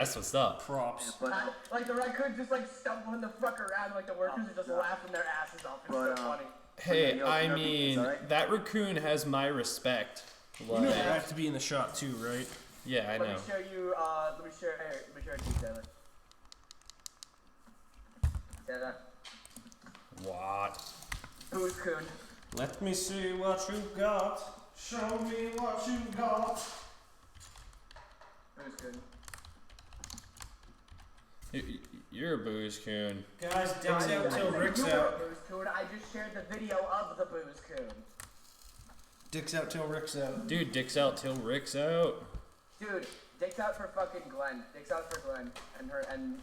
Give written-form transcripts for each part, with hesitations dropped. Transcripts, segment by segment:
That's what's up. Props. But Like the raccoons just like stumbling the fuck around, like the workers are just laughing their asses off. It's so funny. Hey, yo, I you know, mean, right? that raccoon has my respect. You know I have to be in the shot too, right? Yeah, I Let know. me show you. Let me show it to you, Taylor. Taylor. What? Booze coon. Let me see what you got. Show me what you got. Booze coon. You're a booze coon. Guys, dicks out till Rick's out. Booze coon. I just shared the video of the booze coon. Dicks out till Rick's out. Dude, dicks out till Rick's out. Dude, dicks out for fucking Glenn. Dicks out for Glenn and her and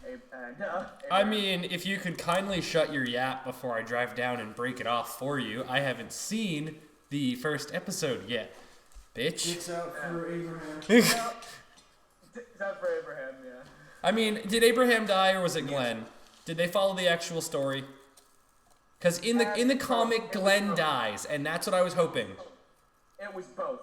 I mean, if you could kindly shut your yap before I drive down and break it off for you. I haven't seen the first episode yet, bitch. Dicks out for Abraham. Dicks out for Abraham, yeah. I mean, did Abraham die or was it Glenn? Did they follow the actual story? Because in the comic, Glenn dies, and that's what I was hoping. It was both.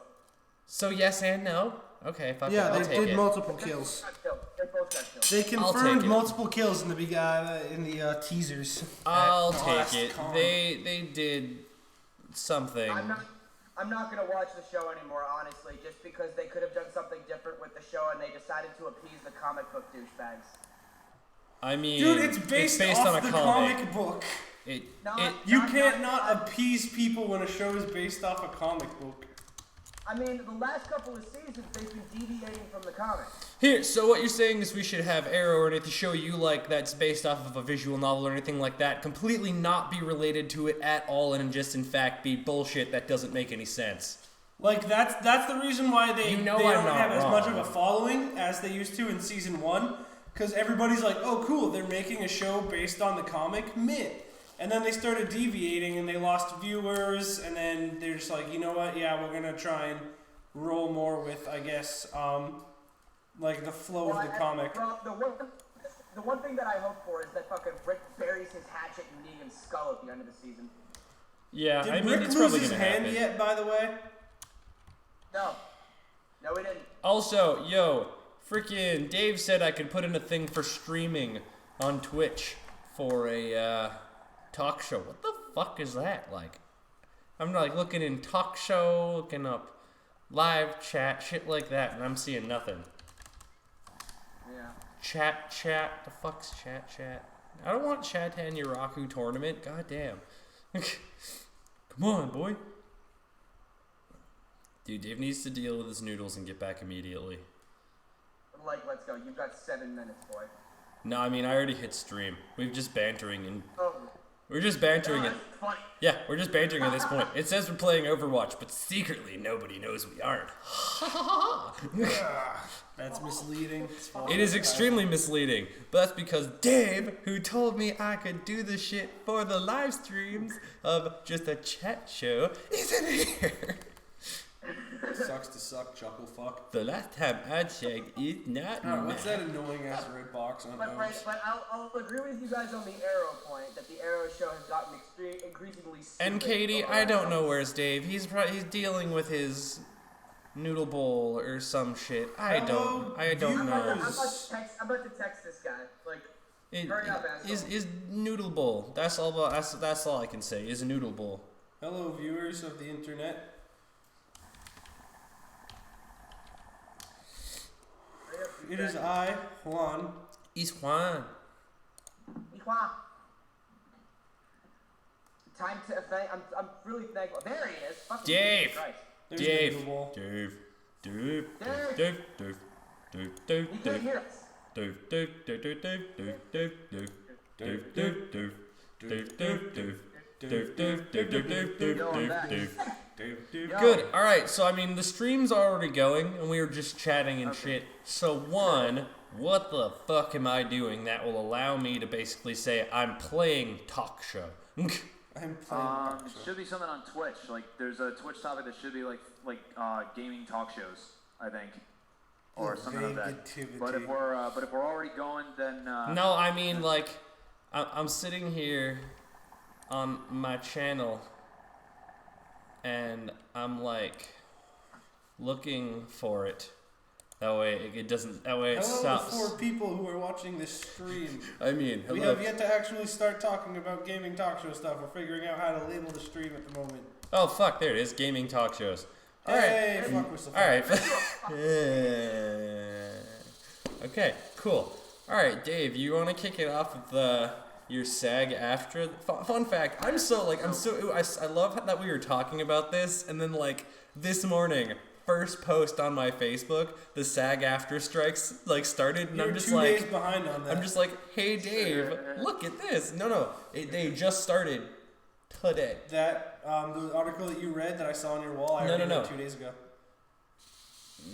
So yes and no. Okay, fuck it. Yeah, I'll they take did it. multiple kills. They both got killed. They I'll confirmed take it. multiple kills in the teasers. I'll at take last it. con. They did something. I'm not gonna watch the show anymore, honestly, just because they could have done something different with the show and they decided to appease the comic book douchebags. I mean, Dude, it's based off on a the comic. book. Not- You not- can't not- not appease people when a show is based off a comic book. I mean, the last couple of seasons, they've been deviating from the comics. Here, so what you're saying is we should have Arrow or anything show you like that's based off of a visual novel or anything like that, completely not be related to it at all, and just in fact be bullshit that doesn't make any sense. Like that's the reason why they You know they I'm don't not have as much of wrong. a following as they used to in season 1, because everybody's like, oh cool, they're making a show based on the comic, mint. And then they started deviating and they lost viewers, and then they're just like, you know what, yeah, we're gonna try and roll more with, I guess, like the flow of the comic. The one thing that I hope for is that fucking Rick buries his hatchet in Negan's skull at the end of the season. Yeah, Did I mean Rick it's lose probably his gonna hand happen. yet, by the way? No, he didn't. Also, yo, freaking Dave said I could put in a thing for streaming on Twitch for a talk show. What the fuck is that? Like, I'm like looking in talk show, looking up live chat, shit like that, and I'm seeing nothing. Yeah. Chat, the fuck's chat? I don't want chat to end your Raku tournament, goddamn. Come on, boy. Dude, Dave needs to deal with his noodles and get back immediately. Like, let's go. You've got 7 minutes, boy. No, I mean, I already hit stream. We're just bantering and... Oh. We're just bantering No, and... that's funny. Yeah, we're just bantering at this point. It says we're playing Overwatch, but secretly nobody knows we aren't. That's misleading. It is extremely misleading, but that's because Dave, who told me I could do the shit for the live streams of just a chat show, isn't here. Sucks to suck, chuckle fuck. The last time I checked, it's not What's that annoying ass red box on But I'll agree with you guys on the Arrow point that the Arrow show has gotten increasingly stupid. And Katie, I don't know where's Dave. He's dealing with his noodle bowl or some shit. I don't know. I'm about to text this guy. Like, hurry up, asshole. Is noodle bowl. That's all I can say. Is a noodle bowl. Hello, viewers of the internet. It is I, Juan. Is Juan. Time to thank. I'm really thankful. There he is. Fucking Dave. Jesus Christ. There's Dave. the noodle bowl. Dave. He can't hear us. Good. All right. So I mean, the stream's already going, and we were just chatting and shit. So one, what the fuck am I doing that will allow me to basically say I'm playing talk show? I'm playing It should be something on Twitch. Like, there's a Twitch topic that should be like gaming talk shows, I think, or something like that. But if we're already going, then No, I mean like, I'm sitting here on my channel, and I'm like looking for it, That way it doesn't. That way it Hello stops. to 4 people who are watching this stream. I mean, We hello. have yet to actually start talking about gaming talk show stuff. We're figuring out how to label the stream at the moment. Oh fuck! There it is. Gaming talk shows. All right. Hey, fuck, we're so All right. Okay. Cool. All right, Dave. You want to kick it off with your SAG-AFTRA? Fun fact. I love that we were talking about this, and then like this morning, first post on my Facebook, the SAG-AFTRA strikes like started, and You're I'm just 2 like, days behind on that. I'm just like, hey Dave, look at this. No, they just started today. That the article that you read that I saw on your wall, I already read 2 days ago.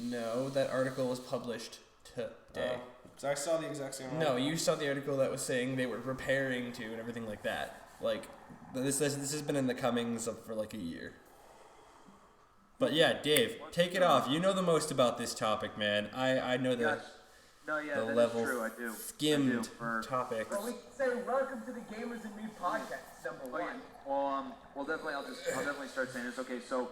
No, that article was published today. So I saw the exact same No, article. you saw the article that was saying they were preparing to and everything like that. Like, this has been in the comings for like a year. But yeah, Dave, take it off. You know the most about this topic, man. I know the that level is true. I do. skimmed topics. Well, we can say welcome to the Gamers and Mead podcast, number one. Well, definitely, I'll definitely start saying this. Okay, so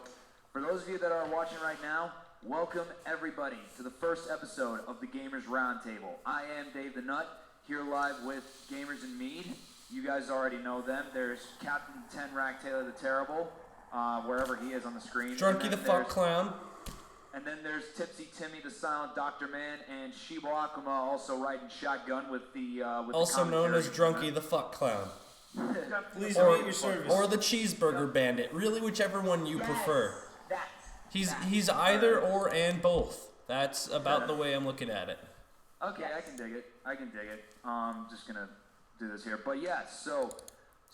for those of you that are watching right now, welcome everybody to the first episode of the Gamers Roundtable. I am Dave the Nut, here live with Gamers and Mead. You guys already know them. There's Captain 10 Rack Taylor the Terrible, wherever he is on the screen. Drunky the fuck clown. And then there's Tipsy Timmy the Silent Doctor Man, and Shiba Akuma also riding shotgun with the Also known as commentary. Drunky the fuck clown. Please Or, rate your service. or the Cheeseburger Bandit. Really, whichever one you prefer. He's either or and both. That's about the way I'm looking at it. Okay, I can dig it. I'm just gonna do this here, but yeah.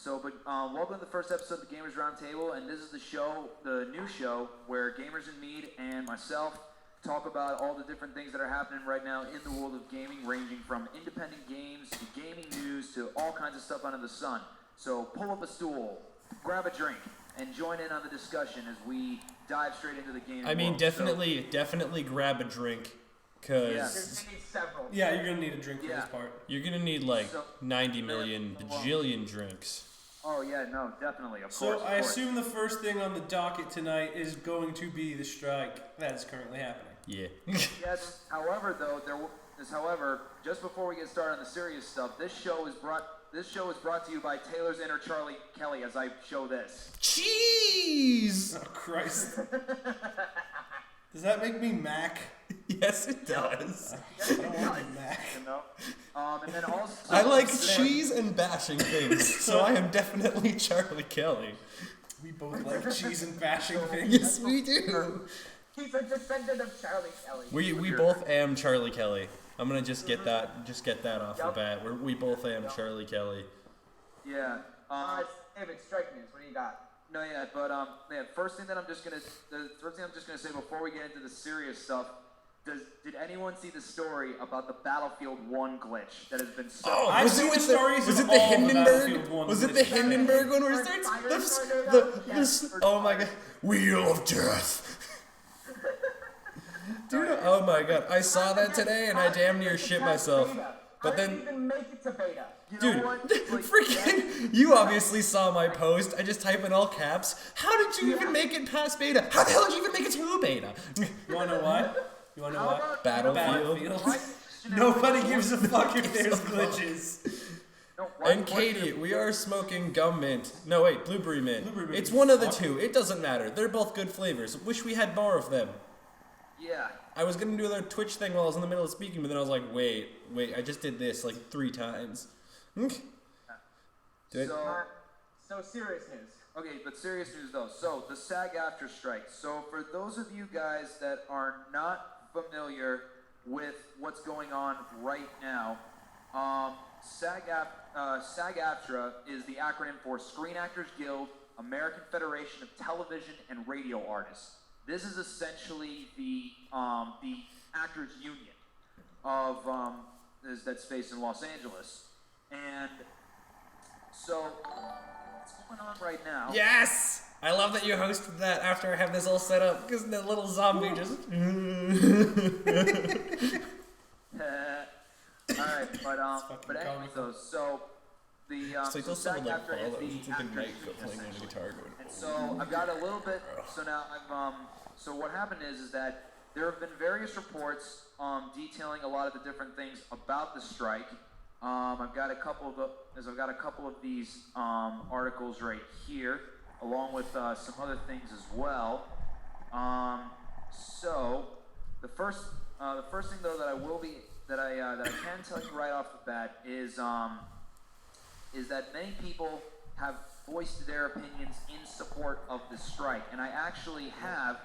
Welcome to the first episode of the Gamers Roundtable, and this is the show, the new show, where Gamers and Mead and myself talk about all the different things that are happening right now in the world of gaming, ranging from independent games to gaming news to all kinds of stuff under the sun. So pull up a stool, grab a drink, and join in on the discussion as we dive straight into the gaming I mean, world. definitely grab a drink, cause Yeah, you're gonna need a drink for this part. you're gonna need like 90 million bajillion drinks. Oh yeah, no, definitely, of So course. I assume the first thing on the docket tonight is going to be the strike that is currently happening. Yeah. Yes. However, just before we get started on the serious stuff, this show is brought to you by Taylor's Inner Charlie Kelly. As I show this. Cheese. Oh Christ! Does that make me Mac? Yes, it does. I don't want to be Mac. You know? And then also. I like cheese and bashing things, so I am definitely Charlie Kelly. We both like cheese and bashing things. Yes, we do. He's a descendant of Charlie Kelly. We both am Charlie Kelly. I'm gonna just get that off the bat. We both am Charlie Kelly. Yeah. David, strike news. What do you got? No, yeah, but the first thing I'm just gonna say before we get into the serious stuff. Did anyone see the story about the Battlefield 1 glitch that has been so? Oh, I've was seen it the with stories was of it the all the Battlefield Hindenburg? 1 Was it the glitches. Hindenburg one where it starts oh my god, Wheel of Death. Dude, oh my god, I saw that today and I damn near shit myself. But then, even make it to beta. dude, freaking, you obviously saw my post. I just type in all caps. How did you even make it past beta? How the hell did you even make it to beta? You wanna know what? Battlefield. Nobody gives a fuck if there's glitches. And Katie, we are smoking gum mint. No, wait, blueberry mint. Blueberry mint. It's one of the two. It doesn't matter. They're both good flavors. Wish we had more of them. Yeah. I was gonna do their Twitch thing while I was in the middle of speaking, but then I was like, wait, I just did this like 3 times. So serious news. Okay, but serious news though. So the SAG-AFTRA strike. So for those of you guys that are not familiar with what's going on right now, SAG-AFTRA is the acronym for Screen Actors Guild, American Federation of Television and Radio Artists. This is essentially the actors union of that's based in Los Angeles, and so what's going on right now? Yes! I love that you hosted that after I have this all set up, because the little zombie just... Alright, but anyway, so the It's like those someone like SAG-AFTRA follows. is It's the like a actors knight union, playing on a guitar going... and so I've got a little bit. So now so what happened is that there have been various reports detailing a lot of the different things about the strike. I've got a couple of these articles right here, along with some other things as well. So the first thing though that I can tell you right off the bat is that many people have voiced their opinions in support of the strike, and I actually have.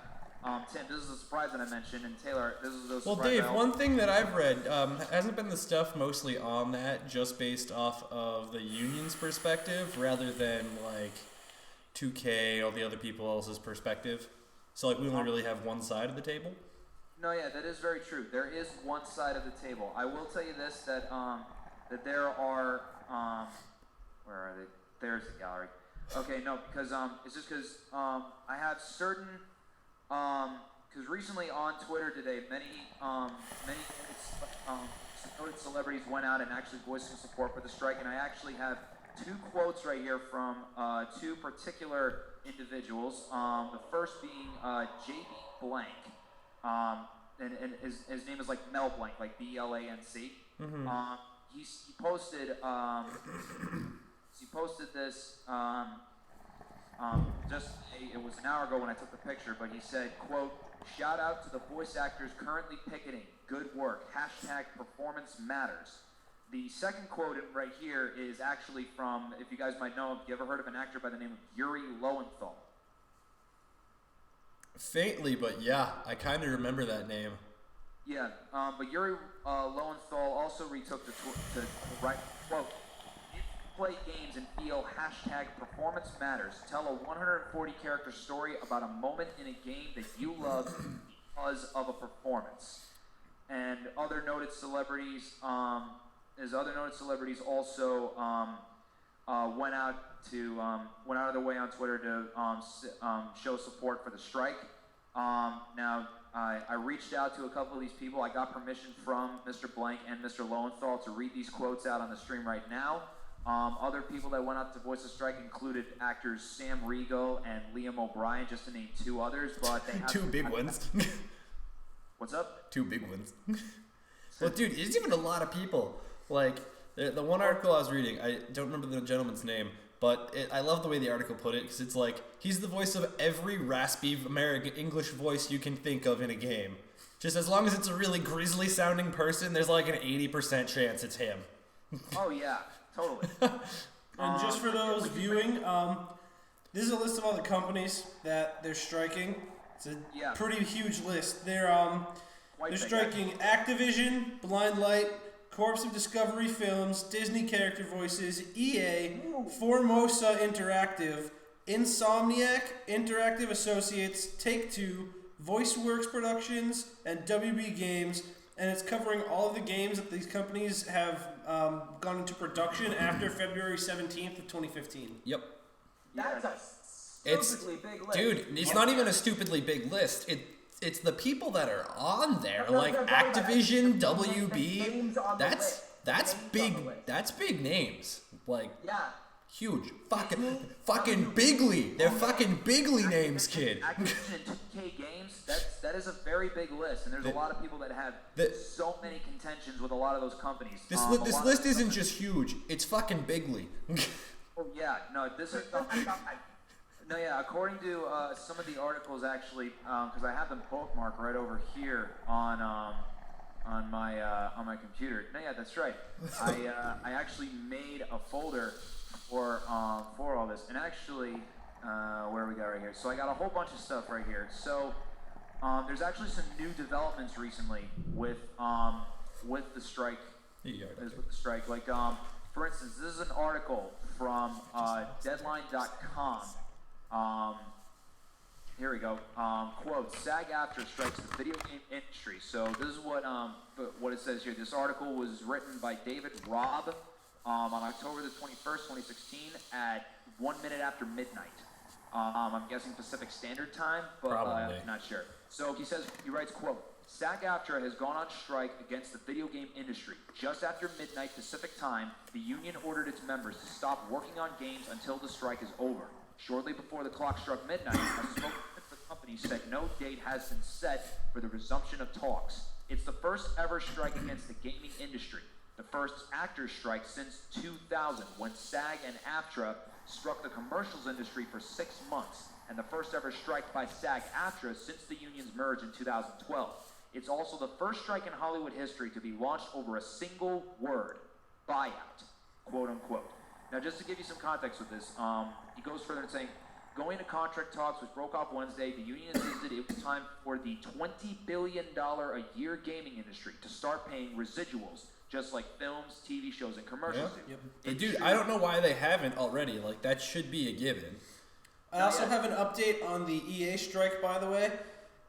Tim, this is a surprise that I mentioned, and Taylor, this is a surprise. Well, Dave, one thing that I've read hasn't been the stuff mostly on that, just based off of the union's perspective, rather than like 2K, all the other people else's perspective. So like we only really have one side of the table. No, yeah, that is very true. There is one side of the table. I will tell you this, that there are where are they? There's the gallery. Okay, no, because it's just because I have certain because recently on Twitter today, many noted celebrities went out and actually voiced some support for the strike, and I actually have two quotes right here from two particular individuals. The first being J.B. Blank, and his name is like Mel Blanc, like B-L-A-N-C. Mm-hmm. He posted this it was an hour ago when I took the picture, but he said, quote, "Shout out to the voice actors currently picketing. Good work. Hashtag performance matters." The second quote right here is actually from, if you guys might know, have you ever heard of an actor by the name of Yuri Lowenthal? Faintly, but yeah, I kind of remember that name. Yeah, but Yuri Lowenthal also retook the right quote. Play games and feel hashtag performance matters. Tell a 140 character story about a moment in a game that you love because of a performance. And other noted celebrities, also went out of their way on Twitter to show support for the strike. Now I reached out to a couple of these people. I got permission from Mr. Blank and Mr. Lowenthal to read these quotes out on the stream right now. Other people that went out to voice the strike included actors Sam Riegel and Liam O'Brien, just to name two others. But they have two big ones. What's up? Two big ones. Well, dude, it's even a lot of people. Like the one article I was reading, I don't remember the gentleman's name, but I love the way the article put it, because it's like he's the voice of every raspy American English voice you can think of in a game. Just as long as it's a really grisly sounding person, there's like an 80% chance it's him. Oh yeah. Totally. And just for those viewing, this is a list of all the companies that they're striking. It's a pretty huge list. They're striking Activision, Blind Light, Corpse of Discovery Films, Disney Character Voices, EA, Formosa Interactive, Insomniac, Interactive Associates, Take-Two, VoiceWorks Productions, and WB Games. And it's covering all of the games that these companies have gone into production after February 17th of 2015. Yep. That's a stupidly big list. Dude, it's not even a stupidly big list. It's the people that are on there, like Activision, WB. That's big. That's big names. Like huge. Fucking bigly. They're fucking bigly names, kid. Activision and 2K Games, that is a very big list, and there's a lot of people that have so many contentions with a lot of those companies. This list isn't just huge, it's fucking bigly. Oh yeah, no, this is no, yeah. According to some of the articles, actually, because I have them bookmarked right over here on my computer. No, yeah, that's right. I actually made a folder for all this, and actually, where we got right here. So I got a whole bunch of stuff right here. So there's actually some new developments recently with the strike. With the strike, like for instance, this is an article from Deadline.com. Here we go. Quote: SAG-AFTRA strikes the video game industry. So this is what it says here. This article was written by David Robb on October the 21st, 2016, at 1 minute after midnight. I'm guessing Pacific Standard Time, but I'm not sure. So he writes, quote: SAG-AFTRA has gone on strike against the video game industry. Just after midnight Pacific Time, the union ordered its members to stop working on games until the strike is over. Shortly before the clock struck midnight, a spokesman for the company said no date has been set for the resumption of talks. It's the first ever strike against the gaming industry. The first actors' strike since 2000, when SAG and AFTRA struck the commercials industry for 6 months, and the first ever strike by SAG-AFTRA since the unions merged in 2012. It's also the first strike in Hollywood history to be launched over a single word, buyout, quote unquote. Now, just to give you some context with this, he goes further in saying, going to contract talks, which broke off Wednesday, the union insisted it was time for the $20 billion a year gaming industry to start paying residuals, just like films, TV shows, and commercials. Yeah. Yep. Dude, I don't know why they haven't already. Like, that should be a given. I also have an update on the EA strike, by the way.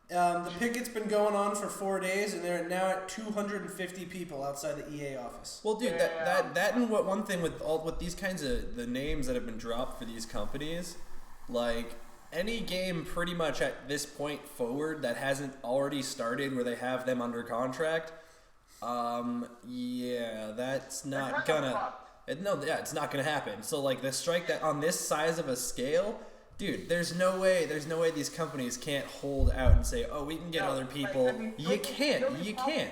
The picket's been going on for 4 days, and they're now at 250 people outside the EA office. Well, dude, that and one thing with these kinds of the names that have been dropped for these companies, like any game pretty much at this point forward that hasn't already started where they have them under contract, yeah, that's not gonna. It's not gonna happen. So like the strike that on this size of a scale. Dude, there's no way these companies can't hold out and say, oh, we can get other people. Like, I mean, you can't.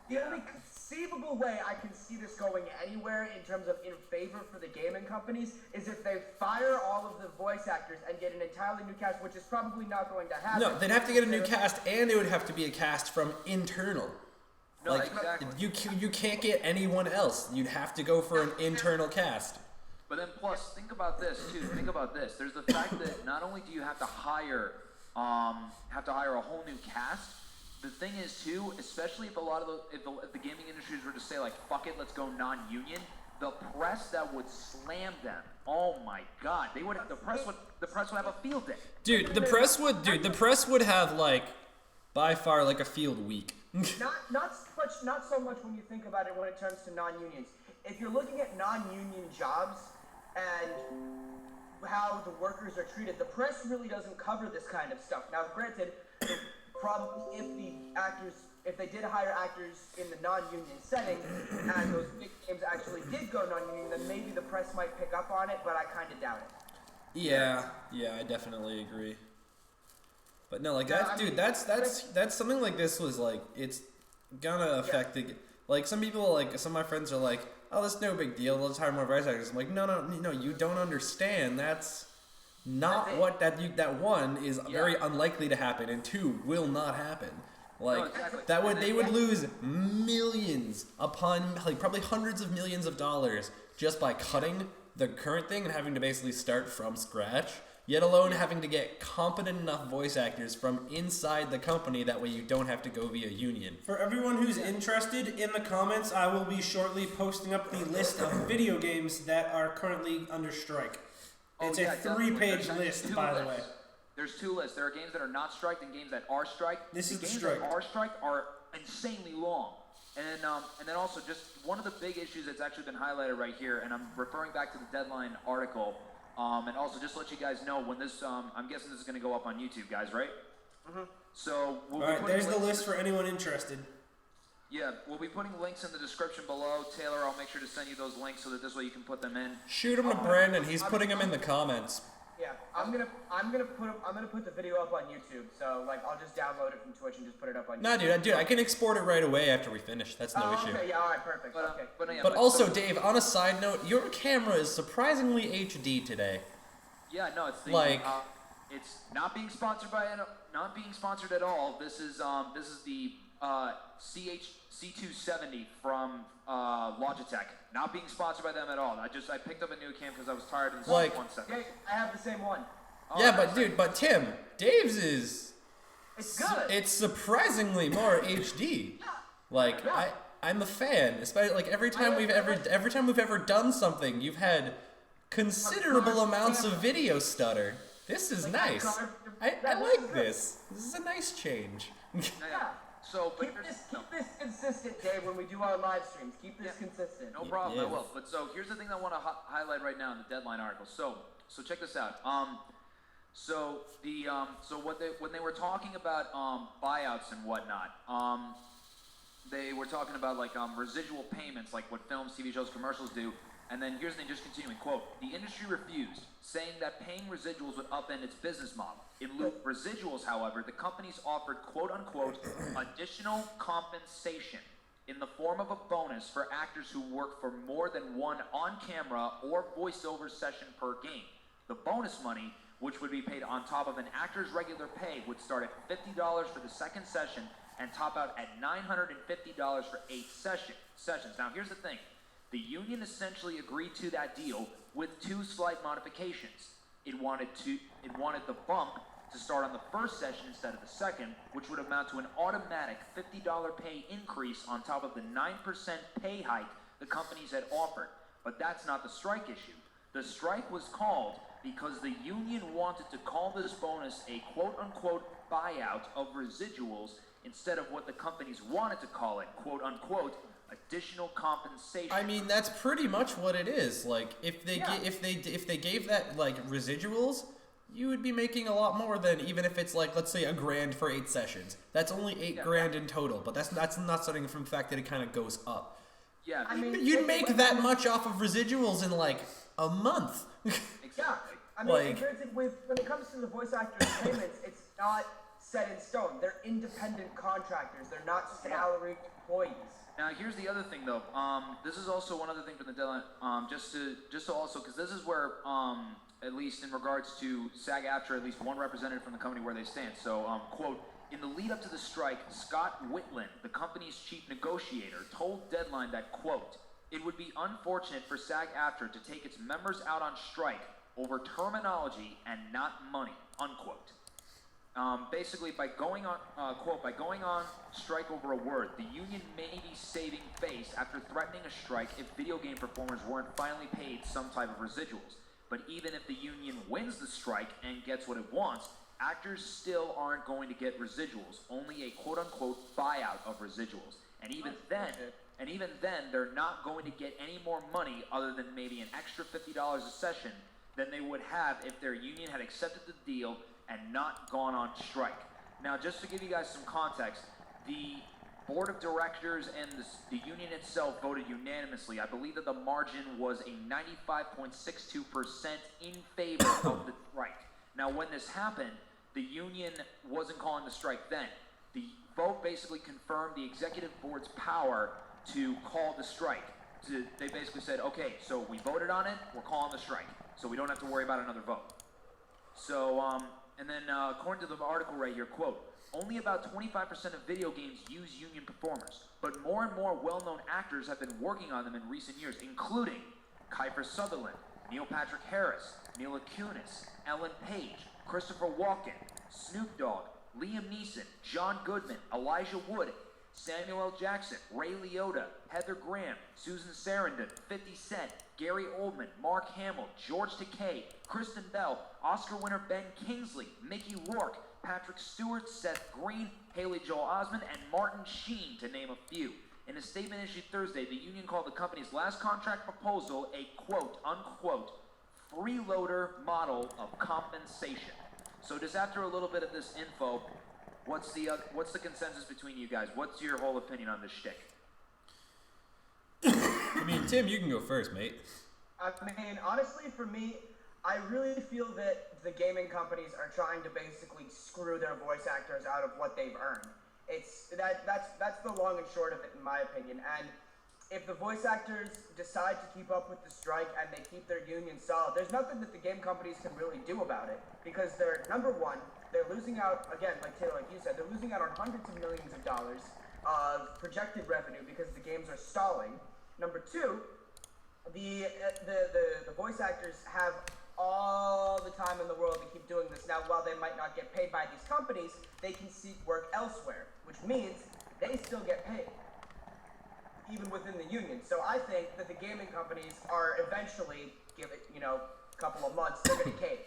The only conceivable way I can see this going anywhere in terms of in favor for the gaming companies is if they fire all of the voice actors and get an entirely new cast, which is probably not going to happen. No, they'd have to get a new cast, and it would have to be a cast from internal. No, like, exactly. You can't get anyone else. You'd have to go for an internal cast. But then plus, think about this too. Think about this. There's the fact that not only do you have to hire a whole new cast, the thing is too, especially if a lot of if the gaming industries were to say like, fuck it, let's go non-union, the press that would slam them. Oh my God, the press would have a field day. Dude, the press would have like by far like a field week. not so much when you think about it when it turns to non-unions. If you're looking at non-union jobs and how the workers are treated, the press really doesn't cover this kind of stuff. Now, granted, probably if they did hire actors in the non-union setting, and those big games actually did go non-union, then maybe the press might pick up on it, but I kind of doubt it. Yeah, I definitely agree. But no, like that's something like this was like it's gonna affect the like some people like some of my friends are like, oh, that's no big deal. Let's hire more voice actors. I'm like, no, you don't understand. That's not what that one is very unlikely to happen, and two will not happen. Like they would lose millions upon like probably hundreds of millions of dollars just by cutting the current thing and having to basically start from scratch. Yet alone having to get competent enough voice actors from inside the company, that way you don't have to go via union. For everyone who's interested, in the comments I will be shortly posting up the list of video games that are currently under strike. It's a 3-page list, by the way. There's 2 lists. There are games that are not striked and games that are striked. This is the games strike. that are striked are insanely long. And then also just one of the big issues that's actually been highlighted right here, and I'm referring back to the Deadline article. And also, just to let you guys know, when this, I'm guessing this is going to go up on YouTube, guys, right? Mm-hmm. So, all right, there's the list for anyone interested. Yeah, we'll be putting links in the description below. Taylor, I'll make sure to send you those links so that this way you can put them in. Shoot them to Brandon. He's putting them in the comments. Yeah, I'm gonna put the video up on YouTube. So like, I'll just download it from Twitch and just put it up on YouTube. Nah, dude, I can export it right away after we finish. That's no issue. Okay, yeah, all right, perfect. Okay. But also, Dave, on a side note, your camera is surprisingly HD today. Yeah, no, it's it's not being sponsored at all. This is the C270 from Logitech. Not being sponsored by them at all. I picked up a new cam because I was tired of this 1 second. Yeah, I have the same one. Oh, yeah, but Tim, Dave's is. It's good. It's surprisingly more HD. Like I'm a fan. Especially like every time we've ever done something, you've had considerable amounts of video stutter. This is nice. I like this. This is a nice change. Yeah. So, but keep this consistent, Dave, when we do our live streams. Keep this consistent. No problem, I will. But so here's the thing I want to highlight right now in the Deadline article. So check this out. When they were talking about buyouts and whatnot, they were talking about like residual payments, like what films, TV shows, commercials do. And then here's the thing, just continuing, quote, the industry refused, saying that paying residuals would upend its business model. In lieu of residuals, however, the companies offered, quote unquote, additional compensation in the form of a bonus for actors who work for more than one on-camera or voiceover session per game. The bonus money, which would be paid on top of an actor's regular pay, would start at $50 for the second session and top out at $950 for 8 sessions. Now, here's the thing. The union essentially agreed to that deal with 2 slight modifications. It wanted the bump to start on the first session instead of the second, which would amount to an automatic $50 pay increase on top of the 9% pay hike the companies had offered. But that's not the strike issue. The strike was called because the union wanted to call this bonus a quote-unquote buyout of residuals instead of what the companies wanted to call it, quote-unquote, additional compensation. I mean, that's pretty much what it is. Like, if they gave that like residuals, you would be making a lot more than even if it's like, let's say, $1,000 for 8 sessions. That's only 8 grand in total, but that's not starting from the fact that it kind of goes up. Yeah, I mean, You'd make that much off of residuals in like a month. exactly. I mean, Like- when it comes to the voice actors' payments, it's not set in stone. They're independent contractors. They're not salaried employees. Now, here's the other thing, though. This is also one other thing from the deadline. Just to also, because this is where, at least in regards to SAG-AFTRA, at least one representative from the company where they stand. So, quote, in the lead up to the strike, Scott Whitland, the company's chief negotiator, told Deadline that, quote, it would be unfortunate for SAG-AFTRA to take its members out on strike over terminology and not money, unquote. Basically, by going on strike over a word, the union may be saving face after threatening a strike if video game performers weren't finally paid some type of residuals. But even if the union wins the strike and gets what it wants, actors still aren't going to get residuals, only a quote-unquote buyout of residuals. And even then, they're not going to get any more money other than maybe an extra $50 a session than they would have if their union had accepted the deal and not gone on strike. Now, just to give you guys some context, the board of directors and the union itself voted unanimously. I believe that the margin was a 95.62% in favor of the strike. Now, when this happened, the union wasn't calling the strike then. The vote basically confirmed the executive board's power to call the strike. They basically said, okay, so we voted on it, we're calling the strike, so we don't have to worry about another vote. So, and then according to the article right here, quote, only about 25% of video games use union performers, but more and more well-known actors have been working on them in recent years, including Kiefer Sutherland, Neil Patrick Harris, Mila Kunis, Ellen Page, Christopher Walken, Snoop Dogg, Liam Neeson, John Goodman, Elijah Wood, Samuel L. Jackson, Ray Liotta, Heather Graham, Susan Sarandon, 50 Cent, Gary Oldman, Mark Hamill, George Takei, Kristen Bell, Oscar winner Ben Kingsley, Mickey Rourke, Patrick Stewart, Seth Green, Haley Joel Osment, and Martin Sheen, to name a few. In a statement issued Thursday, the union called the company's last contract proposal a quote-unquote freeloader model of compensation. So just after a little bit of this info, what's the consensus between you guys? What's your whole opinion on this shtick? I mean, Tim, you can go first, mate. I mean, honestly, for me, I really feel that the gaming companies are trying to basically screw their voice actors out of what they've earned. That's the long and short of it, in my opinion. And if the voice actors decide to keep up with the strike and they keep their union solid, there's nothing that the game companies can really do about it, because they're, number one, they're losing out, again, like Taylor, like you said, they're losing out on hundreds of millions of dollars of projected revenue because the games are stalling. Number two, the voice actors have all the time in the world to keep doing this. Now, while they might not get paid by these companies, they can seek work elsewhere, which means they still get paid, even within the union. So I think that the gaming companies are eventually, give it, a couple of months, they're going to cave.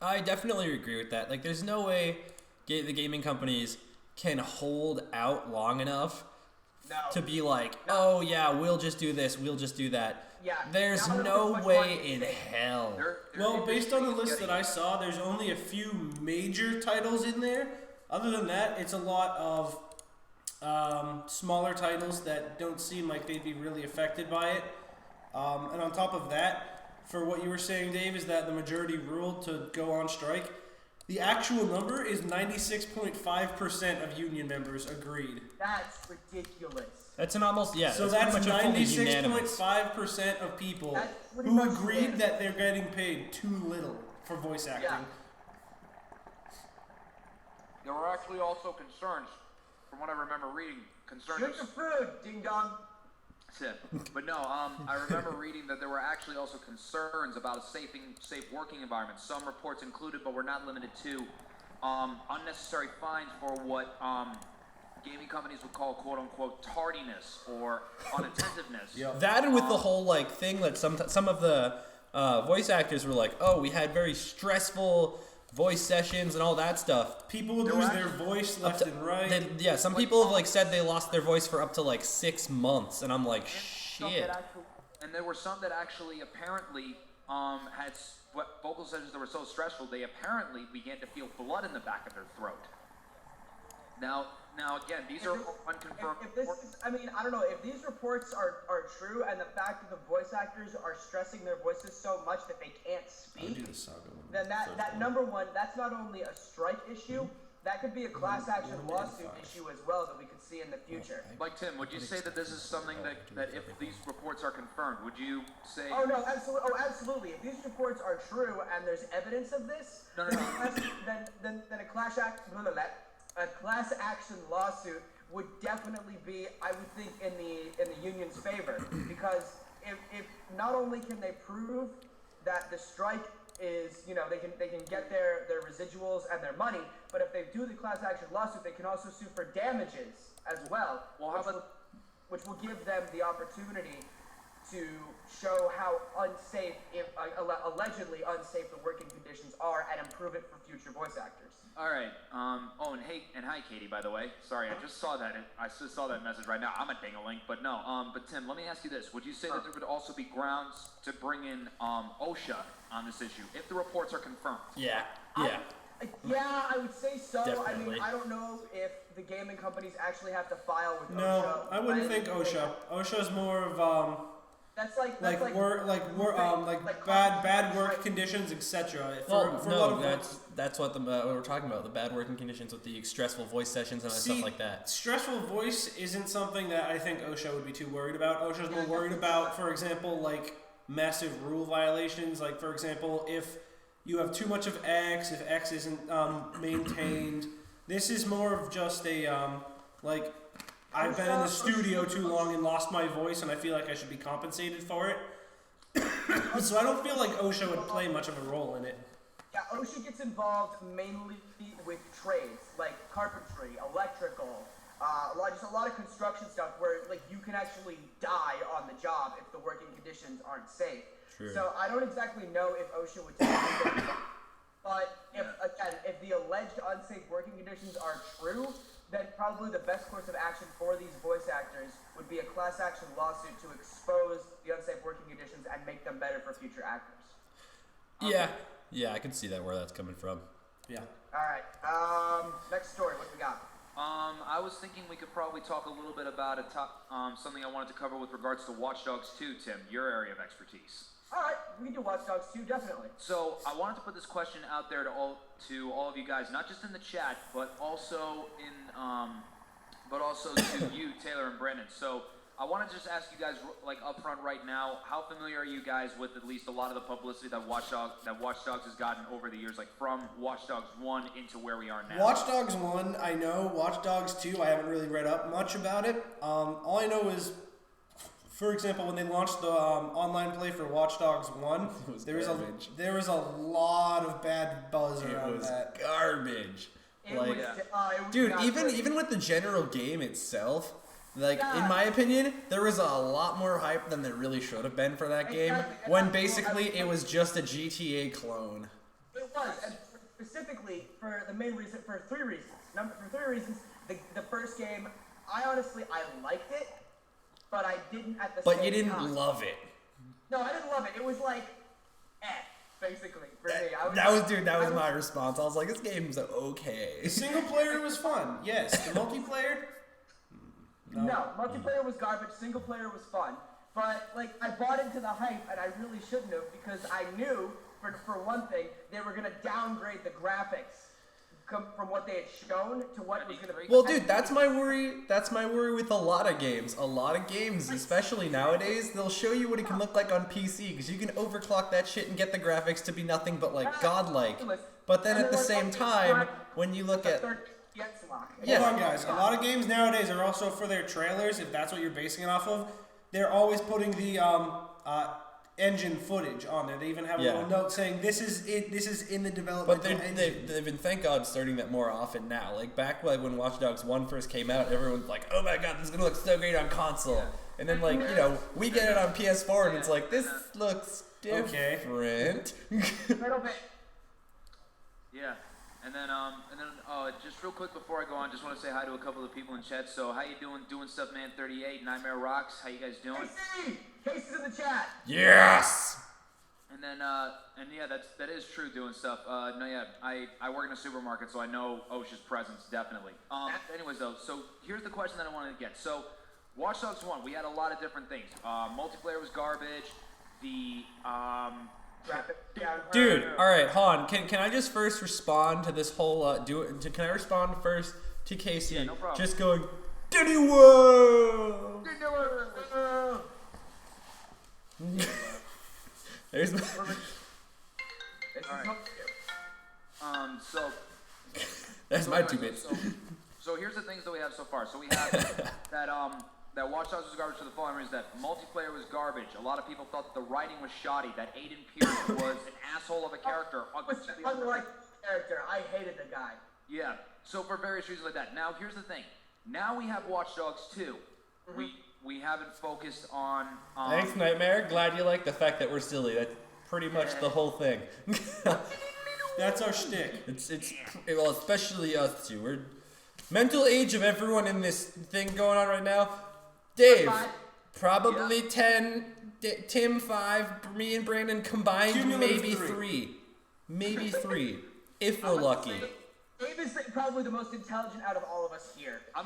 I definitely agree with that. Like, there's no way the gaming companies can hold out long enough to be like, oh yeah, we'll just do this, we'll just do that. Yeah, There's now no much way money in is hell. Well, based on the list that I saw, there's only a few major titles in there. Other than that, it's a lot of smaller titles that don't seem like they'd be really affected by it. And on top of that, for what you were saying, Dave, is that the majority ruled to go on strike. The actual number is 96.5% of union members agreed. That's ridiculous. That's an almost, yeah. So that's that's pretty much a fully unanimous. 96.5% of people pretty who much agreed it. that they're getting paid too little for voice acting. Yeah. There were actually also concerns, from what I remember reading, concerns. Drink your food, ding dong. But no, I remember reading that there were actually also concerns about a safe working environment. Some reports included, but were not limited to, unnecessary fines for what gaming companies would call "quote-unquote" tardiness or unattentiveness. Yep. That and with the whole like thing that some of the voice actors were like, oh, we had very stressful voice sessions and all that stuff. People would lose their voice left and right. Some people have like said they lost their voice for up to like 6 months, and I'm like, shit. And there were some that actually apparently had vocal sessions that were so stressful they apparently began to feel blood in the back of their throat. Now again, these are unconfirmed. If this is, I mean, I don't know, if these reports are true, and the fact that the voice actors are stressing their voices so much that they can't speak, then that number one, that's not only a strike issue, that could be a class action lawsuit issue as well that we could see in the future. Like Tim, would you say that this is something that if these reports are confirmed, would you say? Oh no, absolutely. Oh, absolutely. If these reports are true and there's evidence of this, No. then a class action lawsuit would definitely be, I would think, in the union's favor, because if not only can they prove that the strike is, you know, they can get their residuals and their money, but if they do the class action lawsuit, they can also sue for damages as well. Well, how about which will give them the opportunity to show how unsafe, allegedly unsafe, the working conditions are, and improve it for future voice actors. All right. Oh, and hi, Katie. By the way, sorry, I just saw that. I just saw that message right now. I'm a ding-a-ling, but no. But Tim, let me ask you this: would you say that there would also be grounds to bring in OSHA on this issue if the reports are confirmed? Yeah. Yeah, I would say so. Definitely. I mean, I don't know if the gaming companies actually have to file with OSHA. No, I wouldn't think OSHA. OSHA's more of That's like bad work conditions, etc. That's what what we're talking about, the bad working conditions with the stressful voice sessions and stuff like that. Stressful voice isn't something that I think OSHA would be too worried about. OSHA's more worried about, for example, like massive rule violations. Like, for example, if you have too much of X, if X isn't maintained. This is more of just a I've been in the studio too long and lost my voice, and I feel like I should be compensated for it. So I don't feel like OSHA would play much of a role in it. Yeah, OSHA gets involved mainly with trades, like carpentry, electrical, a lot of construction stuff where like you can actually die on the job if the working conditions aren't safe. True. So I don't exactly know if OSHA would take it, but if the alleged unsafe working conditions are true, then probably the best course of action for these voice actors would be a class action lawsuit to expose the unsafe working conditions and make them better for future actors. Yeah, I can see that where that's coming from. Yeah. All right. Next story. What do we got? I was thinking we could probably talk a little bit about something I wanted to cover with regards to Watch Dogs 2, Tim, your area of expertise. All right, we can do Watch Dogs 2, definitely. So I wanted to put this question out there to all of you guys, not just in the chat, but also to you, Taylor and Brandon. So I want to just ask you guys, like up front right now, how familiar are you guys with at least a lot of the publicity that Watch Dogs has gotten over the years, like from Watch Dogs 1 into where we are now? Watch Dogs 1, I know. Watch Dogs 2, I haven't really read up much about it. All I know is, for example, when they launched the online play for Watch Dogs 1, there was a lot of bad buzz around that. Garbage. It was Dude, not even good. with the general game itself, in my opinion, there was a lot more hype than there really should have been for that game. Exactly. When basically it was just a GTA clone. It was, and specifically for the main reason, for three reasons. The first game, I liked it, but I didn't at the same time. But you didn't love it. No, I didn't love it. It was like, basically, for me. That was my response. I was like, this game's okay. The single player was fun, yes. The multiplayer? No, multiplayer was garbage. Single player was fun. But like I bought into the hype, and I really shouldn't have because I knew, for one thing, they were gonna downgrade the graphics from what they had shown to what was gonna be. Well, dude, that's my worry. That's my worry with a lot of games. A lot of games, especially nowadays, they'll show you what it can look like on PC because you can overclock that shit and get the graphics to be nothing but like godlike. But then at the same time, when you look at Hold on, guys. A lot of games nowadays are also for their trailers. If that's what you're basing it off of, they're always putting the engine footage on there. They even have a little note saying this is it. This is in the development. But they've been, thank God, starting that more often now. Like back when Watch Dogs 1 first came out, everyone's like, "Oh my God, this is gonna look so great on console." Yeah. And then like we get it on PS4 and it's like this looks different. Little bit. Yeah. And then just real quick before I go on, just want to say hi to a couple of people in chat. So, how you doing? Doing stuff, man. 38, Nightmare Rocks. How you guys doing? Casey's in the chat. Yes. And then, that is true. Doing stuff. I work in a supermarket, so I know OSHA's presence definitely. Anyways, though, so here's the question that I wanted to get. So, Watch Dogs 1, we had a lot of different things. Multiplayer was garbage. The Dude, all right, Han. Can I just first respond to this whole can I respond first to Casey? Yeah, no problem. Just going, Diddy Whoa! There's that's my 2 bits. So here's the things that we have so far. So we have that Watch Dogs was garbage for the following reasons: that multiplayer was garbage. A lot of people thought that the writing was shoddy. That Aiden Pierce was an asshole of a character. Unlike character, I hated the guy. Yeah. So for various reasons like that. Now here's the thing. Now we have Watch Dogs 2. Mm-hmm. We haven't focused on. Thanks, Nightmare. Glad you like the fact that we're silly. That's pretty much the whole thing. That's our shtick. Well, especially us two. We're mental age of everyone in this thing going on right now. Dave, probably 10. Tim 5. Me and Brandon combined, maybe 3. Maybe 3, if we're lucky. Dave is probably the most intelligent out of all of us here. I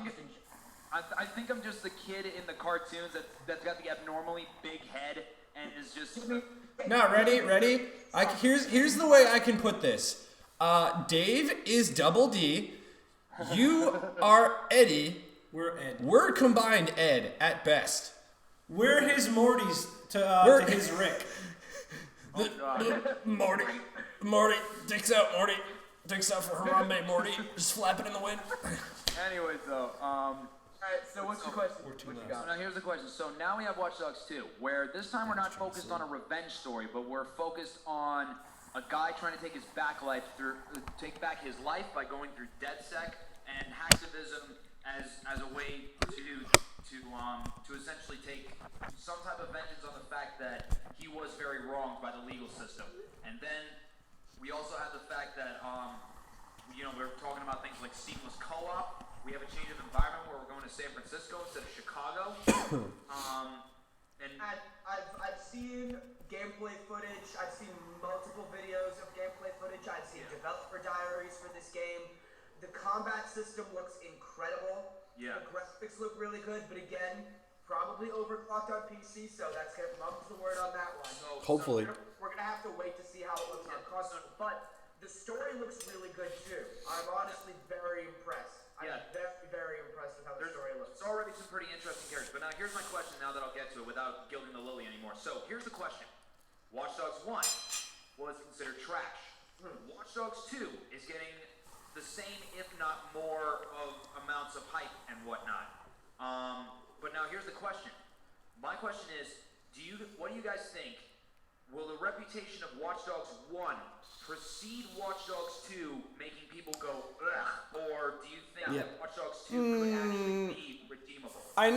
think I'm just the kid in the cartoons that's got the abnormally big head and is just. No, ready? Here's the way I can put this. Dave is Double D. You are Eddie. We're Ed. We're combined Ed at best. We're his Mortys to his Rick. Oh God. Morty, dicks out, Morty. Dicks out for Harambe, Morty. Just flap it in the wind. Anyways, though, Alright, so what's your question? What you So now here's the question. So now we have Watch Dogs 2, where this time we're not focused on a revenge story, but we're focused on a guy trying to take take back his life by going through DedSec and hacktivism as a way to essentially take some type of vengeance on the fact that he was very wronged by the legal system. And then we also have the fact that we're talking about things like seamless co-op. We have a change of environment where we're going to San Francisco instead of Chicago. And I've seen gameplay footage. I've seen multiple videos of gameplay footage. I've seen developer diaries for this game. The combat system looks incredible. Yeah. The graphics look really good, but again, probably overclocked on PC, so that's gonna mum's the word on that one. Hopefully. We're gonna have to wait to see how it looks on console. But the story looks really good too. I'm honestly very impressed. I'm very, very impressed with how the story looks. There's already some pretty interesting characters, but now here's my question now that I'll get to it without gilding the lily anymore. So here's the question. Watch Dogs 1 was considered trash. Watch Dogs 2 is getting the same, if not more, of amounts of hype and whatnot. But now here's the question. My question is, what do you guys think? Will the reputation of Watch Dogs 1 precede Watch Dogs 2 making people go, ugh? Or do you think that Watch Dogs 2 could actually be redeemable? I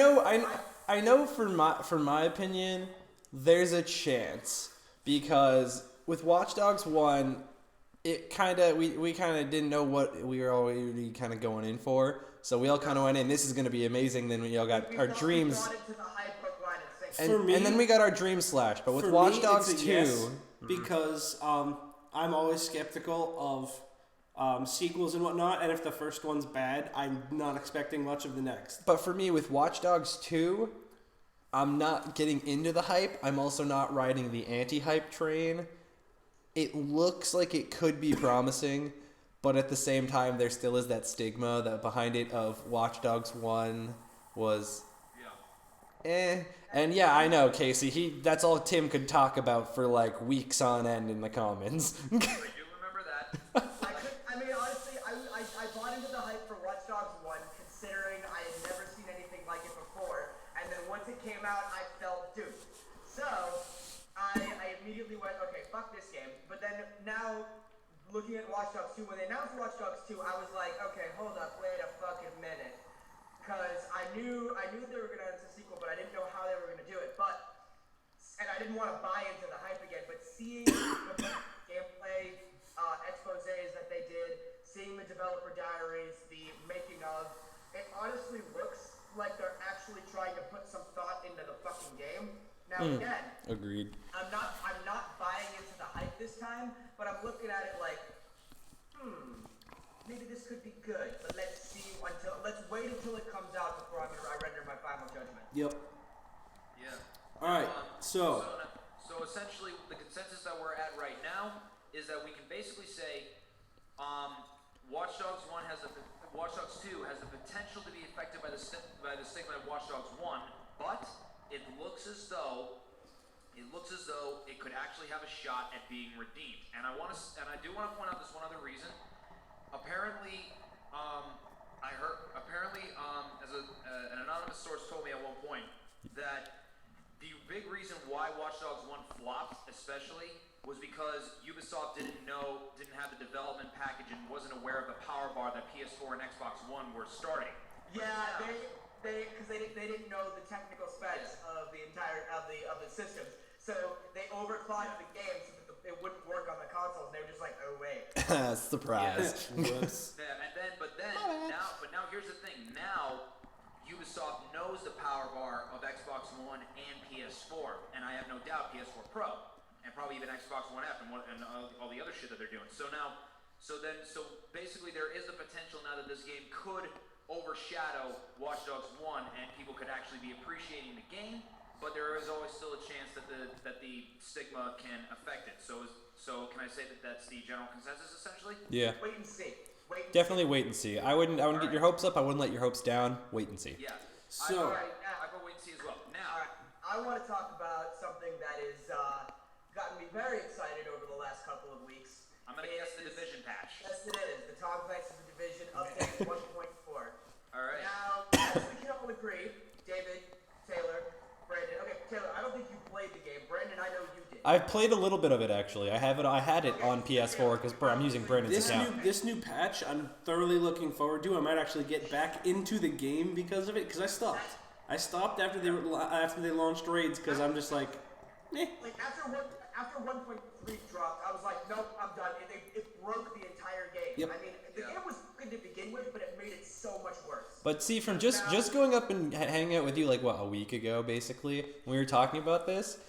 know for my opinion, there's a chance. Because with Watch Dogs 1, it we kind of didn't know what we were already kind of going in for. So we all kind of went in, this is going to be amazing. Then we all got our dreams. And then we got our dreams slashed. But with Watch Dogs 2... Yes, because I'm always skeptical of sequels and whatnot. And if the first one's bad, I'm not expecting much of the next. But for me, with Watch Dogs 2, I'm not getting into the hype. I'm also not riding the anti-hype train. It looks like it could be promising, but at the same time, there still is that stigma that behind it of Watch Dogs 1 was And yeah, I know, Casey. That's all Tim could talk about for like weeks on end in the comments. I do remember that. I mean, honestly, I bought into the hype for Watch Dogs 1, considering I had never seen anything like it before. And then once it came out, I felt duped. So, I immediately went, okay, fuck this game. But then now, looking at Watch Dogs 2, when they announced Watch Dogs 2, I was like, okay, hold up, wait a fucking minute. Because I knew they were going to announce a sequel, but I didn't know how they were going to do it. And I didn't want to buy into the hype again, but seeing the gameplay exposés that they did, seeing the developer diaries, the making of, it honestly looks like they're actually trying to put some thought into the fucking game. Now again, Agreed. I'm not buying into the hype this time, but I'm looking at it like, maybe this could be good, but let's wait until it comes out before I render my final judgment. Yep. Yeah. All right. So essentially, the consensus that we're at right now is that we can basically say, Watch Dogs 2 has the potential to be affected by the stigma of Watch Dogs 1, but it looks as though it could actually have a shot at being redeemed. And I do want to point out this one other reason. Apparently, an anonymous source told me at one point that the big reason why Watch Dogs 1 flopped, especially, was because Ubisoft didn't have the development package and wasn't aware of the power bar that PS4 and Xbox One were starting. Yeah, because they didn't know the technical specs of the systems, so they overclocked the game so that it wouldn't work on the consoles. They were just like, oh wait. Surprise. But now here's the thing. Now Ubisoft knows the power bar of Xbox One and PS4, and I have no doubt PS4 Pro, and probably even Xbox One F and all the other shit that they're doing. So basically there is the potential now that this game could overshadow Watch Dogs 1, and people could actually be appreciating the game, but there is always still a chance that the stigma can affect it. So can I say that that's the general consensus essentially? Yeah. Wait and see. Definitely wait and see. I wouldn't get your hopes up. I wouldn't let your hopes down. Wait and see. Yeah. So I go wait and see as well. Now, I want to talk about something that has gotten me very excited over the last couple of weeks. I'm gonna guess the Division patch. Yes, it is. The Tom Clancy's The Division update 1.4. All right. Now, as we can all agree, David, Taylor, Brandon. Okay, Taylor, I don't think you played the game. Brandon, I know you did. I've played a little bit of it actually. I had it on PS4 because I'm using Brandon's account. This new patch, I'm thoroughly looking forward to. I might actually get back into the game because of it. Because I stopped after they launched raids because I'm just like, eh. Like after 1.3 dropped, I was like, nope, I'm done. It broke the entire game. Yep. I mean, the game was good to begin with, but it made it so much worse. But see, from just going up and hanging out with you like a week ago, basically, when we were talking about this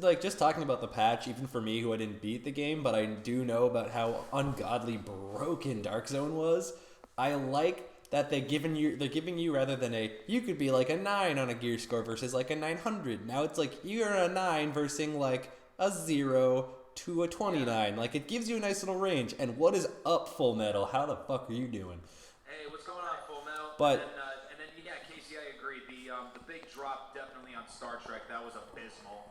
like just talking about the patch, even for me who I didn't beat the game, but I do know about how ungodly broken Dark Zone was. I like that they're giving you rather than you could be like a 9 on a gear score versus like a 900. Now it's like you're a 9 versus like a 0 to a 29. Like it gives you a nice little range. And what is up, Full Metal? How the fuck are you doing? Hey, what's going on, Full Metal? But and then Casey, I agree. The big drop definitely on Star Trek. That was abysmal.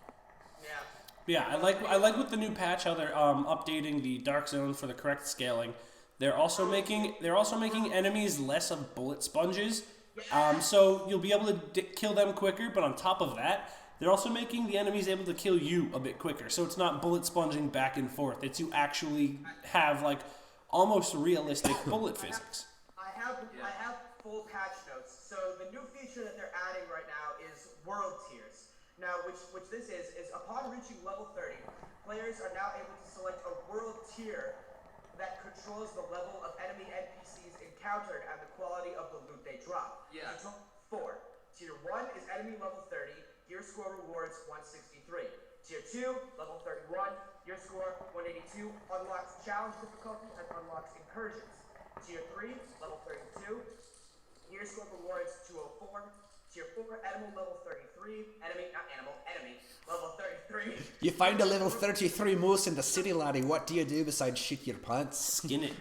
Yeah, I like with the new patch how they're updating the Dark Zone for the correct scaling. They're also making enemies less of bullet sponges, so you'll be able to kill them quicker. But on top of that, they're also making the enemies able to kill you a bit quicker. So it's not bullet sponging back and forth. It's you actually have like almost realistic bullet physics. I have full patch notes. So the new feature that they're adding right now is world tiers. Now, which this is upon reaching level 30, players are now able to select a world tier that controls the level of enemy NPCs encountered and the quality of the loot they drop. Yeah. Tier 4. Tier 1 is enemy level 30, gear score rewards 163. Tier 2, level 31, gear score 182, unlocks challenge difficulty and unlocks incursions. Tier 3, level 32, gear score rewards 204. Tier 4, animal level 33. Enemy level 33. You find a level 33 moose in the city, laddie. What do you do besides shit your pants? Skin it.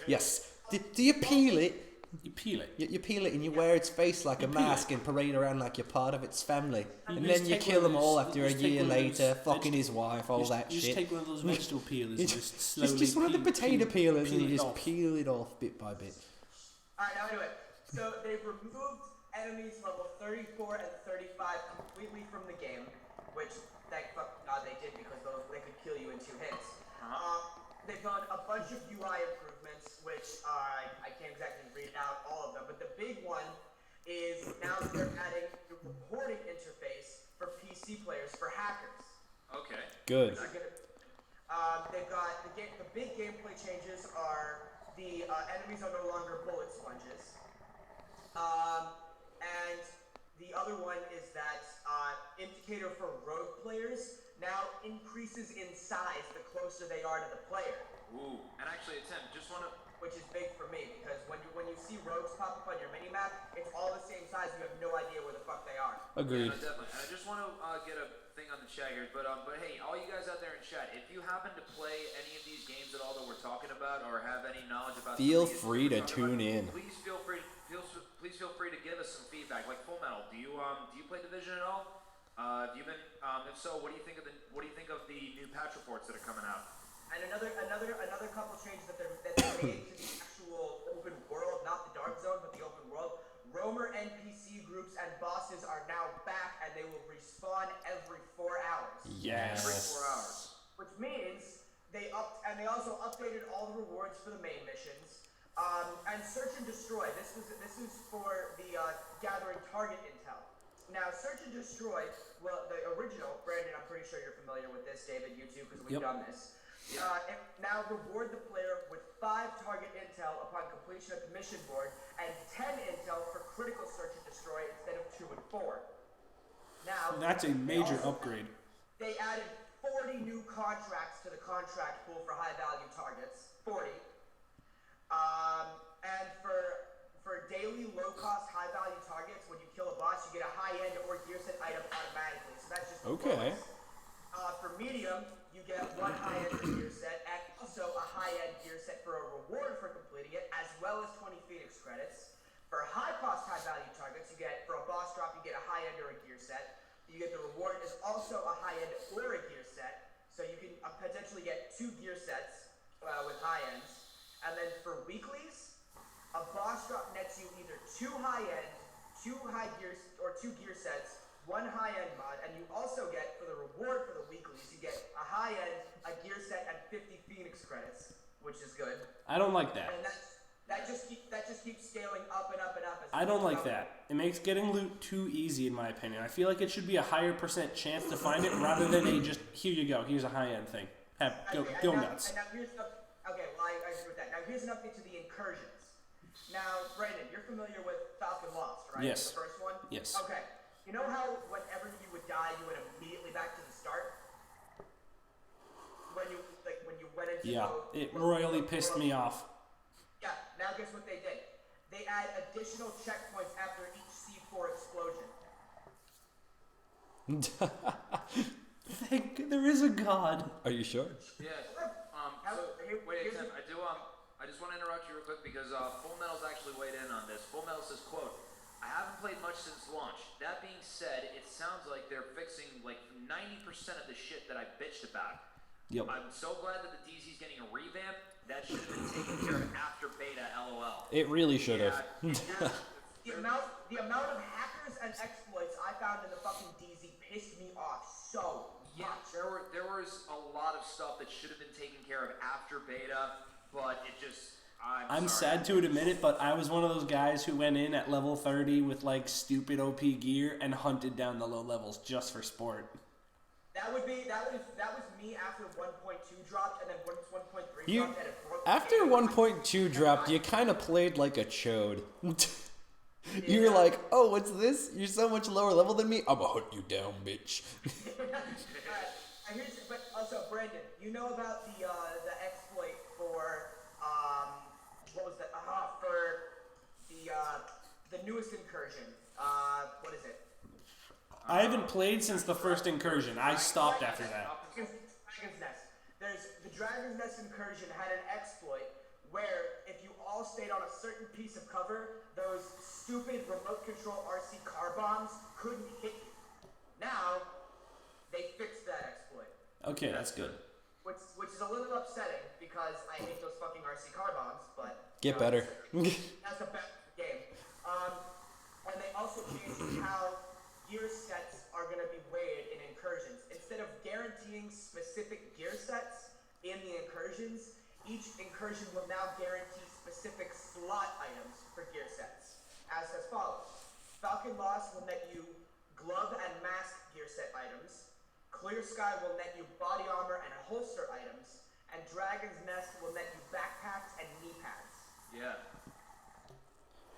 Yes. Do you peel it? You peel it. You peel it and you wear its face like a mask and parade around like you're part of its family. And You then just you take kill one of them those- all you after a just take year one of those later, fucking his wife, all that You shit. just take one of those vegetable peelers and just slowly Just one of the potato peelers and you it just off. peel it off bit by bit. Alright, now anyway. So they've removed enemies level 34 and 35 completely from the game, which thank fuck God they did because they could kill you in 2 hits. They've done a bunch of UI improvements, which I can't exactly read out all of them, but the big one is now they're adding the reporting interface for PC players for hackers. Okay. Good. They've got the big gameplay changes are the enemies are no longer bullet sponges. And the other one is that indicator for rogue players now increases in size the closer they are to the player. Ooh. And actually, Tim, just want to... Which is big for me because when you see rogues pop up on your minimap, it's all the same size. You have no idea where the fuck they are. Agreed. Yeah, no, definitely. And I just want to get a thing on the chat here, but hey, all you guys out there in chat, if you happen to play any of these games at all that we're talking about, or have any knowledge about, Feel the free to games that we're tune talking in. about, please feel free to give us some feedback. Like Full Metal, do you play Division at all? Have you been? If so, what do you think of the new patch reports that are coming out? And another couple changes that they made to the actual open world, not the dark zone, but the open world. Roamer NPC groups and bosses are now back, and they will respawn every 4 hours. Yes. Every 4 hours. Which means they also updated all the rewards for the main missions. And search and destroy. This is for the gathering target intel. Now, search and destroy. Well, the original, Brandon, I'm pretty sure you're familiar with this. David, you too, because we've done this. Now reward the player with 5 target intel upon completion of the mission board, and 10 intel for critical search and destroy instead of 2 and 4. Now That's a major upgrade. They added 40 new contracts to the contract pool for high value targets. 40. And for daily low cost high value targets, when you kill a boss, you get a high end or gear set item automatically. So that's just Okay. For medium, you get 1 high end gear set and also a high end gear set for a reward for completing it, as well as 20 Phoenix credits. For high cost high value targets, you get for a boss drop, you get a high end or a gear set. You get the reward is also a high end or a gear set, so you can potentially get 2 gear sets with high ends. And then for weeklies, a boss drop nets you either 2 high end, 2 high gears, or 2 gear sets, 1 high end mod, and you also get for the reward for the weeklies, you get a high end, a gear set, and 50 Phoenix credits, which is good. I don't like that. And that just keeps scaling up and up and up. As I don't like that. It makes getting loot too easy, in my opinion. I feel like it should be a higher % chance to find it rather than a just, here you go, here's a high-end thing. Go nuts. And now here's I agree with that. Now here's an update to the incursions. Now, Brandon, you're familiar with Falcon Lost, right? Yes. The first one? Yes. Okay. You know how whenever you would die, you went immediately back to the start? When you went into Yeah, it royally pissed me off. Yeah, now guess what they did? They add additional checkpoints after each C4 explosion. There is a god. Are you sure? Yeah. Wait, Tim, I just want to interrupt you real quick because Full Metal's actually weighed in on this. Full Metal says, quote, I haven't played much since launch. That being said, it sounds like they're fixing like 90% of the shit that I bitched about. Yep. I'm so glad that the DZ's getting a revamp. That should have been taken care of after beta, LOL. It really should have. The amount of hackers and exploits I found in the fucking DZ pissed me off so much. There was a lot of stuff that should have been taken care of after beta, but it just... I'm sorry. sad to admit it, but I was one of those guys who went in at level 30 with like stupid OP gear and hunted down the low levels just for sport. That was me after 1.2 dropped, and then once 1.3 You dropped, and it broke. after 1.2 dropped, you kind of played like a chode. You're like, oh, what's this? You're so much lower level than me. I'ma hunt you down, bitch. But also, Brandon, you know about the exploit for what was that? For the newest incursion What is it? I haven't played since the first incursion. I stopped after that. Dragon's Nest. The Dragon's Nest incursion had an exploit where if you all stayed on a certain piece of cover, those stupid remote control RC car bombs couldn't hit you. Now, they fixed that exploit. Okay, that's good. Which is a little upsetting because I hate those fucking RC car bombs, but... Get better. That's a bad game. And they also changed how gear sets are going to be weighed in incursions. Instead of guaranteeing specific gear sets in the incursions, each incursion will now guarantee specific slot items for gear sets, as follows. Falcon Lost will net you glove and mask gear set items. Clear Sky will net you body armor and holster items. And Dragon's Nest will net you backpacks and knee pads. Yeah.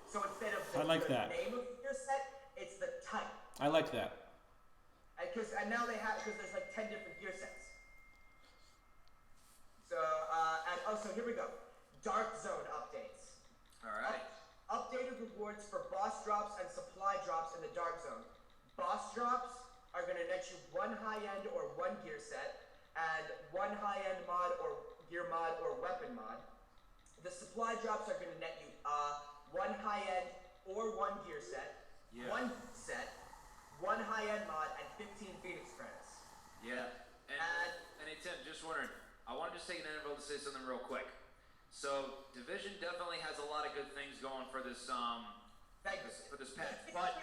So instead of I like that. name of your set, it's the type. I like that. And now they have, because there's like 10 different gear sets. So, and also, here we go. Dark Zone updates. Alright. Updated rewards for boss drops and supply drops in the Dark Zone. Boss drops are going to net you one high-end or one gear set, and one high-end mod or gear mod or weapon mod. The supply drops are going to net you one high-end or one gear set, one set, one high-end mod, and 15 Phoenix credits. Yeah. And hey, Tim, just wondering, I wanted to take an interval to say something real quick. So, Division definitely has a lot of good things going for this, for this patch. But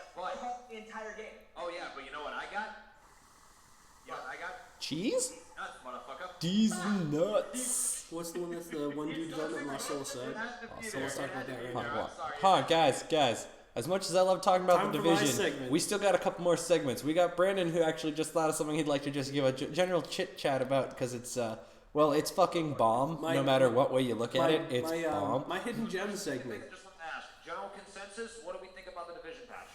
the entire game. Oh yeah, but you know what I got? What I got? Cheese? Nuts, motherfucker. These nuts. What's the one that's the one dude development Lost Soul side? So let's talk about that right now. Huh, guys. As much as I love talking about Time the for my Division, segment. we still got a couple more segments. We got Brandon, who actually just thought of something he'd like to just give a general chit chat about, because it's it's fucking bomb. No matter what way you look at it, it's bomb. My hidden gem segment. I just want to ask, general consensus, what do we think about the Division patch?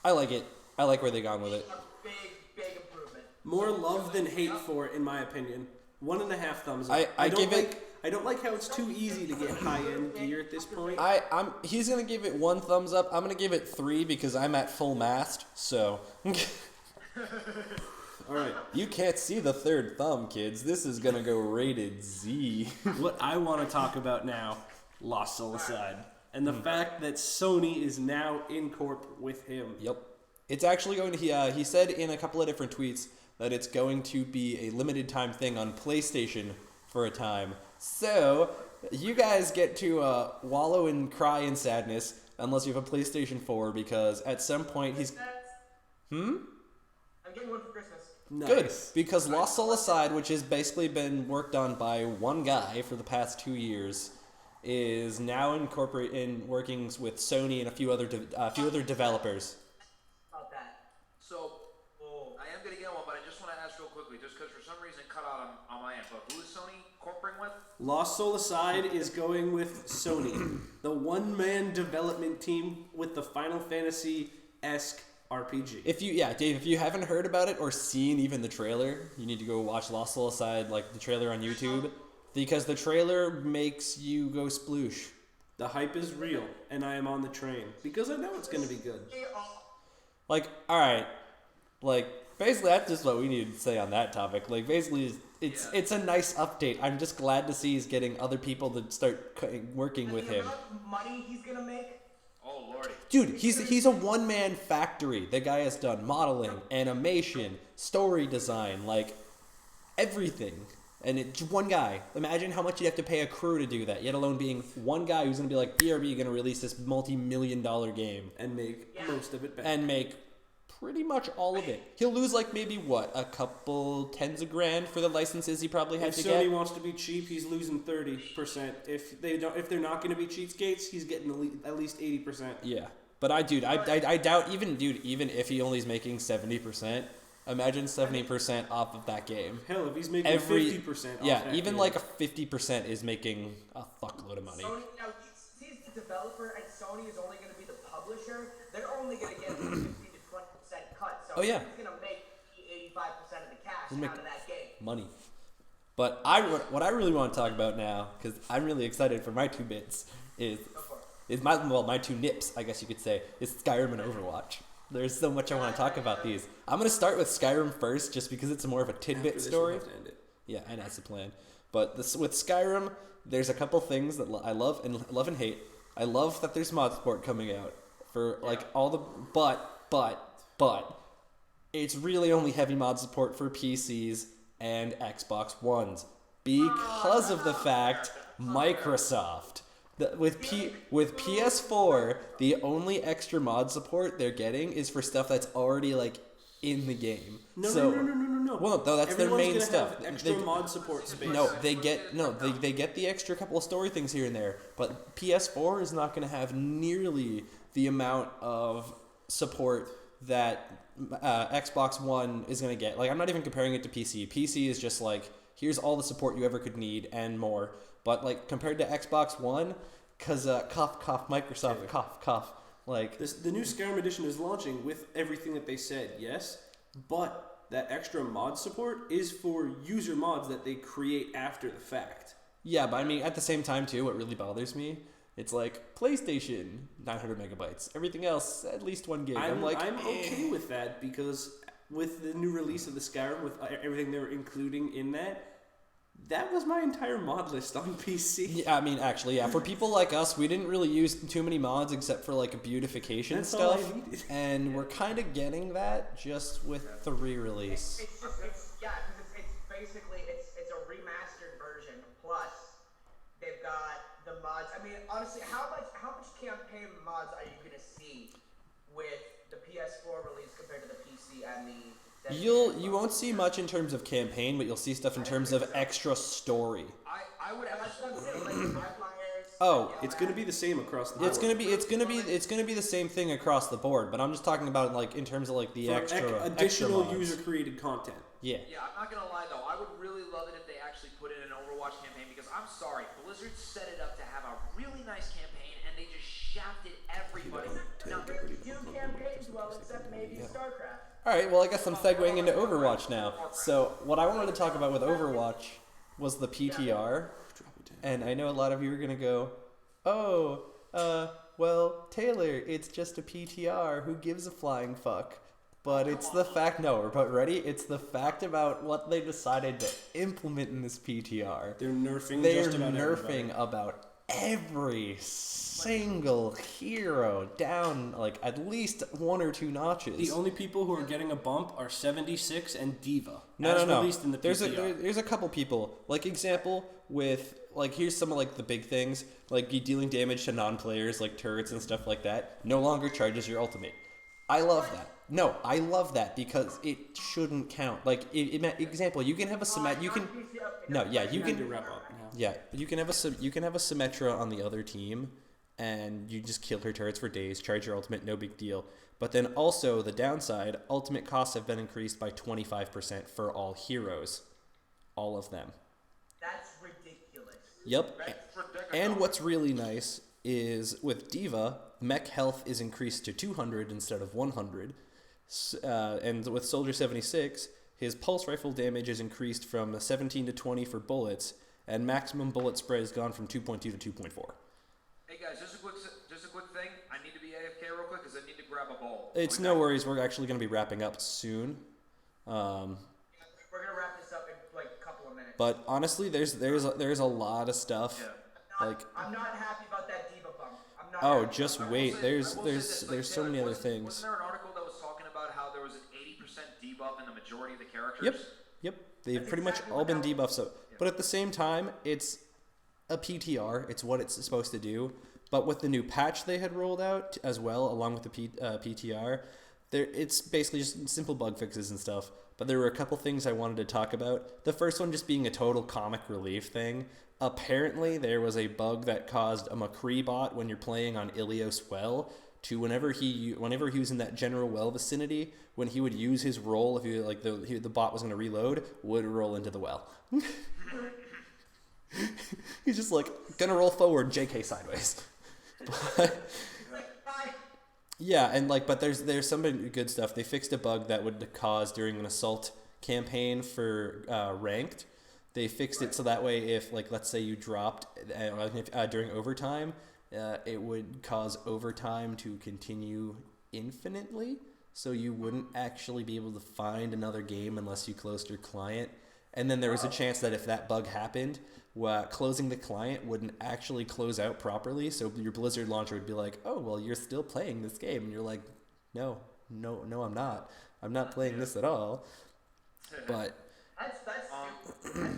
I like it. I like where they gone with it. A big improvement. More love than hate for it, in my opinion. 1.5 thumbs up. I give it. I don't like how it's too easy to get high-end gear at this point. He's gonna give it 1 thumbs up. I'm gonna give it 3 because I'm at full mast. So. All right. You can't see the 3rd thumb, kids. This is gonna go rated Z. What I want to talk about now, Lost Soul aside, and the fact that Sony is now in corp with him. Yep. It's actually going to. He said in a couple of different tweets that it's going to be a limited time thing on PlayStation for a time. So you guys get to wallow and cry in sadness unless you have a PlayStation 4, because at some point he's. I'm getting one for Christmas. Nice. Good, because Lost Soul Aside, which has basically been worked on by one guy for the past 2 years, is now incorporating workings with Sony and a few other developers. About that. So, I am going to get one, but I just want to ask real quickly, just because for some reason it cut out on my end, but who is Sony corporating with? Lost Soul Aside is going with Sony, the one-man development team with the Final Fantasy-esque RPG. Dave, if you haven't heard about it or seen even the trailer, you need to go watch Lost Soul Aside, like the trailer on YouTube, because the trailer makes you go sploosh. The hype is real, and I am on the train because I know it's going to be good. Like, all right, like basically that's just what we need to say on that topic. Like, basically, it's a nice update. I'm just glad to see he's getting other people to start working with him. The amount of money he's gonna make. Oh lordy. Dude, he's a one-man factory. The guy has done modeling, animation, story design, like everything. And it's one guy. Imagine how much you'd have to pay a crew to do that, yet alone being one guy who's going to be like, BRB going to release this multi-million-dollar game. And make most of it back. And make pretty much all of it. He'll lose like maybe, a couple tens of grand for the licenses he probably had If to Sony get? wants to be cheap, he's losing 30%. If they're not going to be cheapskates, he's getting at least 80%. Yeah. But I doubt, even if he only is making 70%, imagine 70% off of that game. Hell, if he's making 50% off that even game. like a 50% is making a fuckload of money. Sony, now, he's the developer, and Sony is only going to be the publisher. They're only going to get a 15 to 20% cut. So he's going to make 85% of the cash out of that game. Money. But what I really want to talk about now, because I'm really excited for my 2 bits, is my two nips, I guess you could say, is Skyrim and Overwatch. There's so much I want to talk about these. I'm gonna start with Skyrim first, just because it's more of a tidbit story. We'll have to end it. Yeah, and that's the plan. But with Skyrim, there's a couple things that I love and hate. I love that there's mod support coming out for all the but it's really only heavy mod support for PCs and Xbox Ones because of the fact Microsoft. With PS4, the only extra mod support they're getting is for stuff that's already in the game. No. Well, no, that's their main stuff. Have extra mod support space. They get the extra couple of story things here and there, but PS4 is not going to have nearly the amount of support that Xbox One is going to get. I'm not even comparing it to PC. PC is just here's all the support you ever could need and more. But compared to Xbox One, because cough cough Microsoft cough. The new Skyrim edition is launching with everything that they said, yes, but that extra mod support is for user mods that they create after the fact. Yeah, but I mean, at the same time, too, what really bothers me, it's PlayStation, 900 megabytes. Everything else, at least 1 gig. I'm okay with that, because with the new release of the Skyrim, with everything they're including in that was my entire mod list on PC. Yeah, I mean, actually, yeah. For people like us, we didn't really use too many mods except for beautification stuff, and we're kind of getting that just with the re-release. It's basically a remastered version. Plus, they've got the mods. I mean, honestly, how much campaign mods are you gonna see with the PS4 release compared to the PC and the? You won't see much in terms of campaign, but you'll see stuff in terms of extra story. I would Oh, it's gonna be the same across the board. It's gonna be the same thing across the board. But I'm just talking about in terms of the for additional extra user created content. Yeah. Yeah, I'm not gonna lie though. I would really love it if they actually put in an Overwatch campaign, because I'm sorry, Blizzard set it up to have a really nice campaign and they just shafted everybody. Now, there's 2 campaigns, except maybe StarCraft. Alright, well I guess I'm segueing into Overwatch now. So what I wanted to talk about with Overwatch was the PTR. And I know a lot of you are gonna go, well, Taylor, it's just a PTR, who gives a flying fuck? But it's the fact, it's the fact about what they decided to implement in this PTR. They're nerfing about every single hero down at least 1 or 2 notches. The only people who are getting a bump are 76 and Diva. No. Released in the PTR. There's a couple people. Example with here's some of the big things, you dealing damage to non-players turrets and stuff like that. No longer charges your ultimate. I love that. No, I love that because it shouldn't count. Example, you can have a you can to wrap up now. Yeah, you can have a Symmetra on the other team, and you just kill her turrets for days, charge your ultimate, no big deal. But then also the downside, ultimate costs have been increased by 25% for all heroes, all of them. That's ridiculous. Yep. And what's really nice is with Diva, mech health is increased to 200 instead of 100. And with Soldier 76, his pulse rifle damage is increased from 17 to 20 for bullets, and maximum bullet spread has gone from 2.2 to 2.4. Hey guys, just a quick thing. I need to be AFK real quick because I need to grab a ball. It's no worries. We're actually going to be wrapping up soon. We're gonna wrap this up in a couple of minutes. But honestly, there's a lot of stuff. Yeah. I'm not happy about that Diva bump. Just wait. There's so many other things. Wasn't there an article that was talking about how there was an 80% debuff in the majority of the characters? Yep. They've pretty much all been debuffed. So, but at the same time, it's a PTR. It's what it's supposed to do. But with the new patch they had rolled out as well, along with the PTR, it's basically just simple bug fixes and stuff. But there were a couple things I wanted to talk about. The first one just being a total comic relief thing. Apparently, there was a bug that caused a McCree bot when you're playing on Ilios Well to whenever he was in that general well vicinity, when he would use his roll, if the bot was going to reload, would roll into the well. He's just gonna roll forward, JK sideways. Yeah, and but there's some good stuff. They fixed a bug that would cause during an assault campaign for ranked. They fixed it so that way if let's say you dropped during overtime it would cause overtime to continue infinitely, so you wouldn't actually be able to find another game unless you closed your client. And then there was a chance that if that bug happened, closing the client wouldn't actually close out properly, so your Blizzard launcher would be like, oh, well, you're still playing this game. And you're like, no, I'm not. I'm not playing this at all. But That's stupid.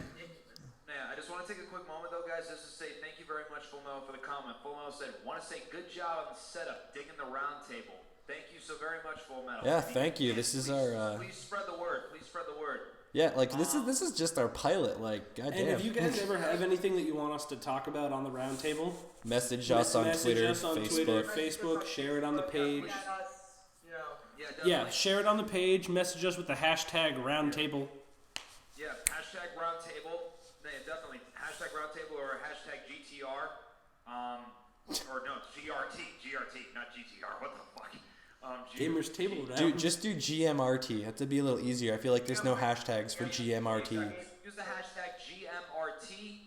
Yeah, I just want to take a quick moment, though, guys, just to say thank you very much, Full Metal, for the comment. Full Metal said, want to say good job on the setup, digging the round table. Thank you so very much, Full Metal. yeah, thank you. This is our... Please spread the word. Please spread the word. Yeah, like this is just our pilot. Like, goddamn. And if you guys ever have anything that you want us to talk about on the round table, message us on Twitter, Facebook. Facebook. Share it on the page. Yeah, definitely. Yeah, share it on the page. Message us with the hashtag roundtable. Yeah, hashtag roundtable. Yeah, definitely. Hashtag roundtable or hashtag GTR. Or no, GRT, not GTR. What the fuck? Gamers Table Round. Dude, just do GMRT. Have to be a little easier. I feel like there's no hashtags for GMRT. Use the hashtag GMRT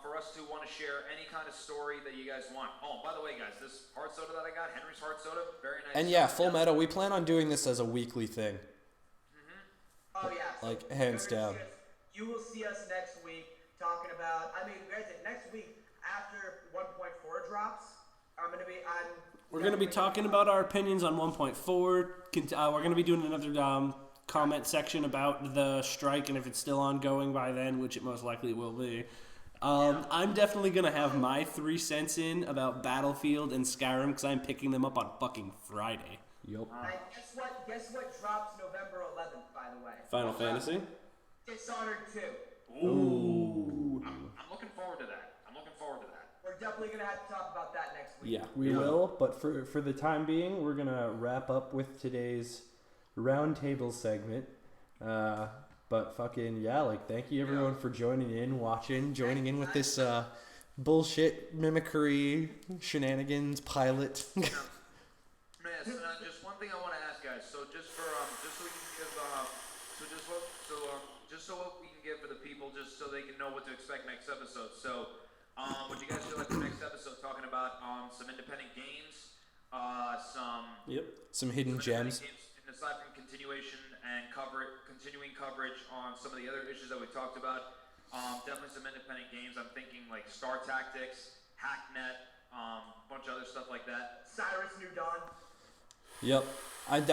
for us to want to share any kind of story that you guys want. Oh, by the way, guys, this hard soda that I got, Henry's hard soda, very nice. And yeah, Full Metal, we plan on doing this as a weekly thing. Oh yeah. So Like, hands you're gonna down. see us- You will see us next week talking about. I mean, guys, next week after 1.4 drops, We're going to be talking about our opinions on 1.4. We're going to be doing another comment section about the strike and if it's still ongoing by then, which it most likely will be. I'm definitely going to have my 3 cents in about Battlefield and Skyrim because I'm picking them up on fucking Friday. Yup. And guess what drops November 11th, by the way? Final Fantasy? Dishonored 2. Ooh. I'm looking forward to that. We're definitely gonna have to talk about that next week. Yeah. We will, but for the time being, we're gonna wrap up with today's roundtable segment. But fucking yeah, like thank you everyone for joining in with this bullshit mimicry shenanigans pilot. Man, so just one thing I want to ask, guys. So just so we can give so what we can give for the people, just so they can know what to expect next episode. So, would you guys feel like the next episode talking about some independent games, Some hidden gems. games, and aside from continuing coverage on some of the other issues that we talked about, definitely some independent games. I'm thinking like Star Tactics, Hacknet, a bunch of other stuff like that. Cyrus New Dawn. Yep. I'm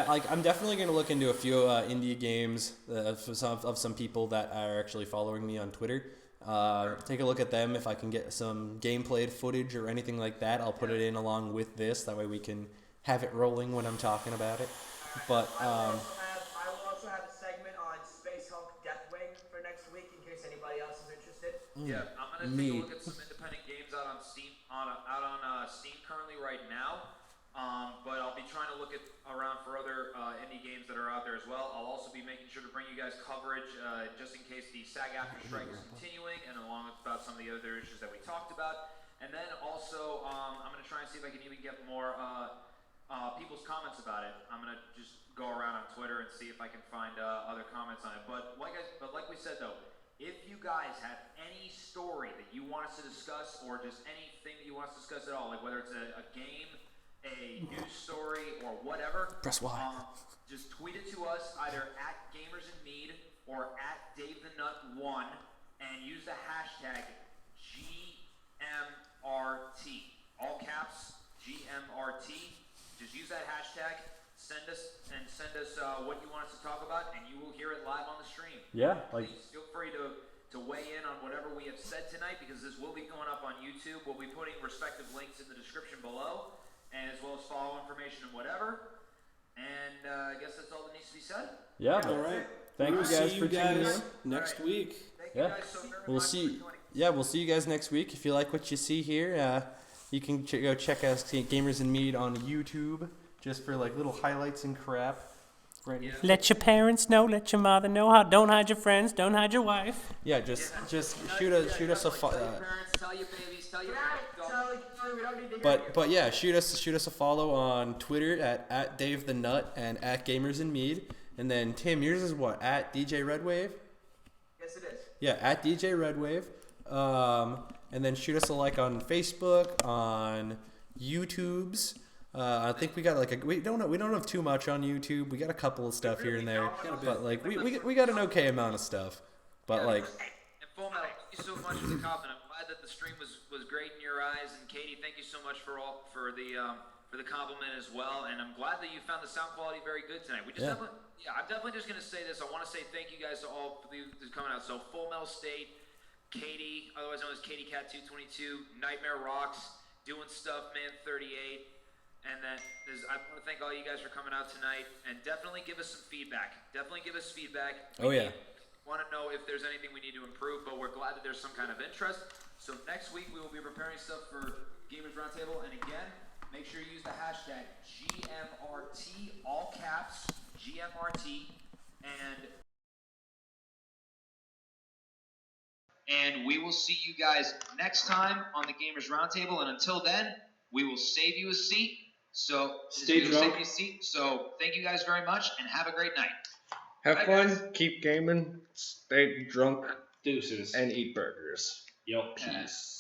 definitely going to look into a few indie games of some people that are actually following me on Twitter. Take a look at them. If I can get some gameplay footage or anything like that, I'll put it in along with this. That way we can have it rolling when I'm talking about it. But I will also have a segment on Space Hulk Deathwing for next week in case anybody else is interested. Yeah, I'm gonna take a look at some independent games out on Steam Steam currently right now. But I'll be trying to look around for other indie games that are out there as well. I'll also be making sure to bring you guys coverage just in case the SAG-AFTRA strike is continuing, and along with about some of the other issues that we talked about. And then also, I'm going to try and see if I can even get more people's comments about it. I'm going to just go around on Twitter and see if I can find other comments on it. But like we said, though, if you guys have any story that you want us to discuss or just anything that you want us to discuss at all, like whether it's a game, a news story, or whatever, press Y. Just tweet it to us either at Gamers in Mead or at DaveTheNut1 and use the hashtag GMRT. All caps, GMRT. Just use that hashtag, send us what you want us to talk about, and you will hear it live on the stream. Yeah, like Please feel free to weigh in on whatever we have said tonight, because this will be going up on YouTube. We'll be putting respective links in the description below, and as well as follow information and whatever. And I guess that's all that needs to be said. yeah. All right. Thank you guys for tuning in. next week. Thank you Yeah. guys so very We'll much see. for joining. Yeah, we'll see you guys next week. If you like what you see here, you can go check us Gamers in Mead on YouTube, just for like little highlights and crap. Right. Yeah. Let your parents know. Let your mother know. Don't hide your friends. Don't hide your wife. Yeah, just shoot us a Tell your parents, tell your babies, tell your We don't need to hear but yeah, shoot us a follow on Twitter at Dave the Nut and at Gamers in Mead. And then Tim, yours is what? At DJ Redwave? Yes, it is. Yeah, at DJ Redwave. and then shoot us a like on Facebook, on YouTube's. I think we got we don't have too much on YouTube. We got a couple of stuff here and there, but like we got an okay amount of stuff. But like. And Full Metal, thank you so much for the comment. I'm glad that the stream was great in your eyes, and Katie, thank you so much for the compliment as well. And I'm glad that you found the sound quality very good tonight. I'm definitely just gonna say this. I want to say thank you guys to all for who's coming out. So Full Metal State, Katie, otherwise known as Katie Cat 222, Nightmare Rocks, doing stuff, man 38. And then I want to thank all you guys for coming out tonight, and definitely give us some feedback. Oh yeah. Want to know if there's anything we need to improve, but we're glad that there's some kind of interest. So next week we will be preparing stuff for Gamers Roundtable, and again, make sure you use the hashtag GMRT, all caps, GMRT, and we will see you guys next time on the Gamers Roundtable, and until then, we will save you a seat. So Stay drunk. So thank you guys very much, and have a great night. Have Bye, fun, guys. keep gaming, stay drunk, Deuces. and eat burgers. Yep. Peace.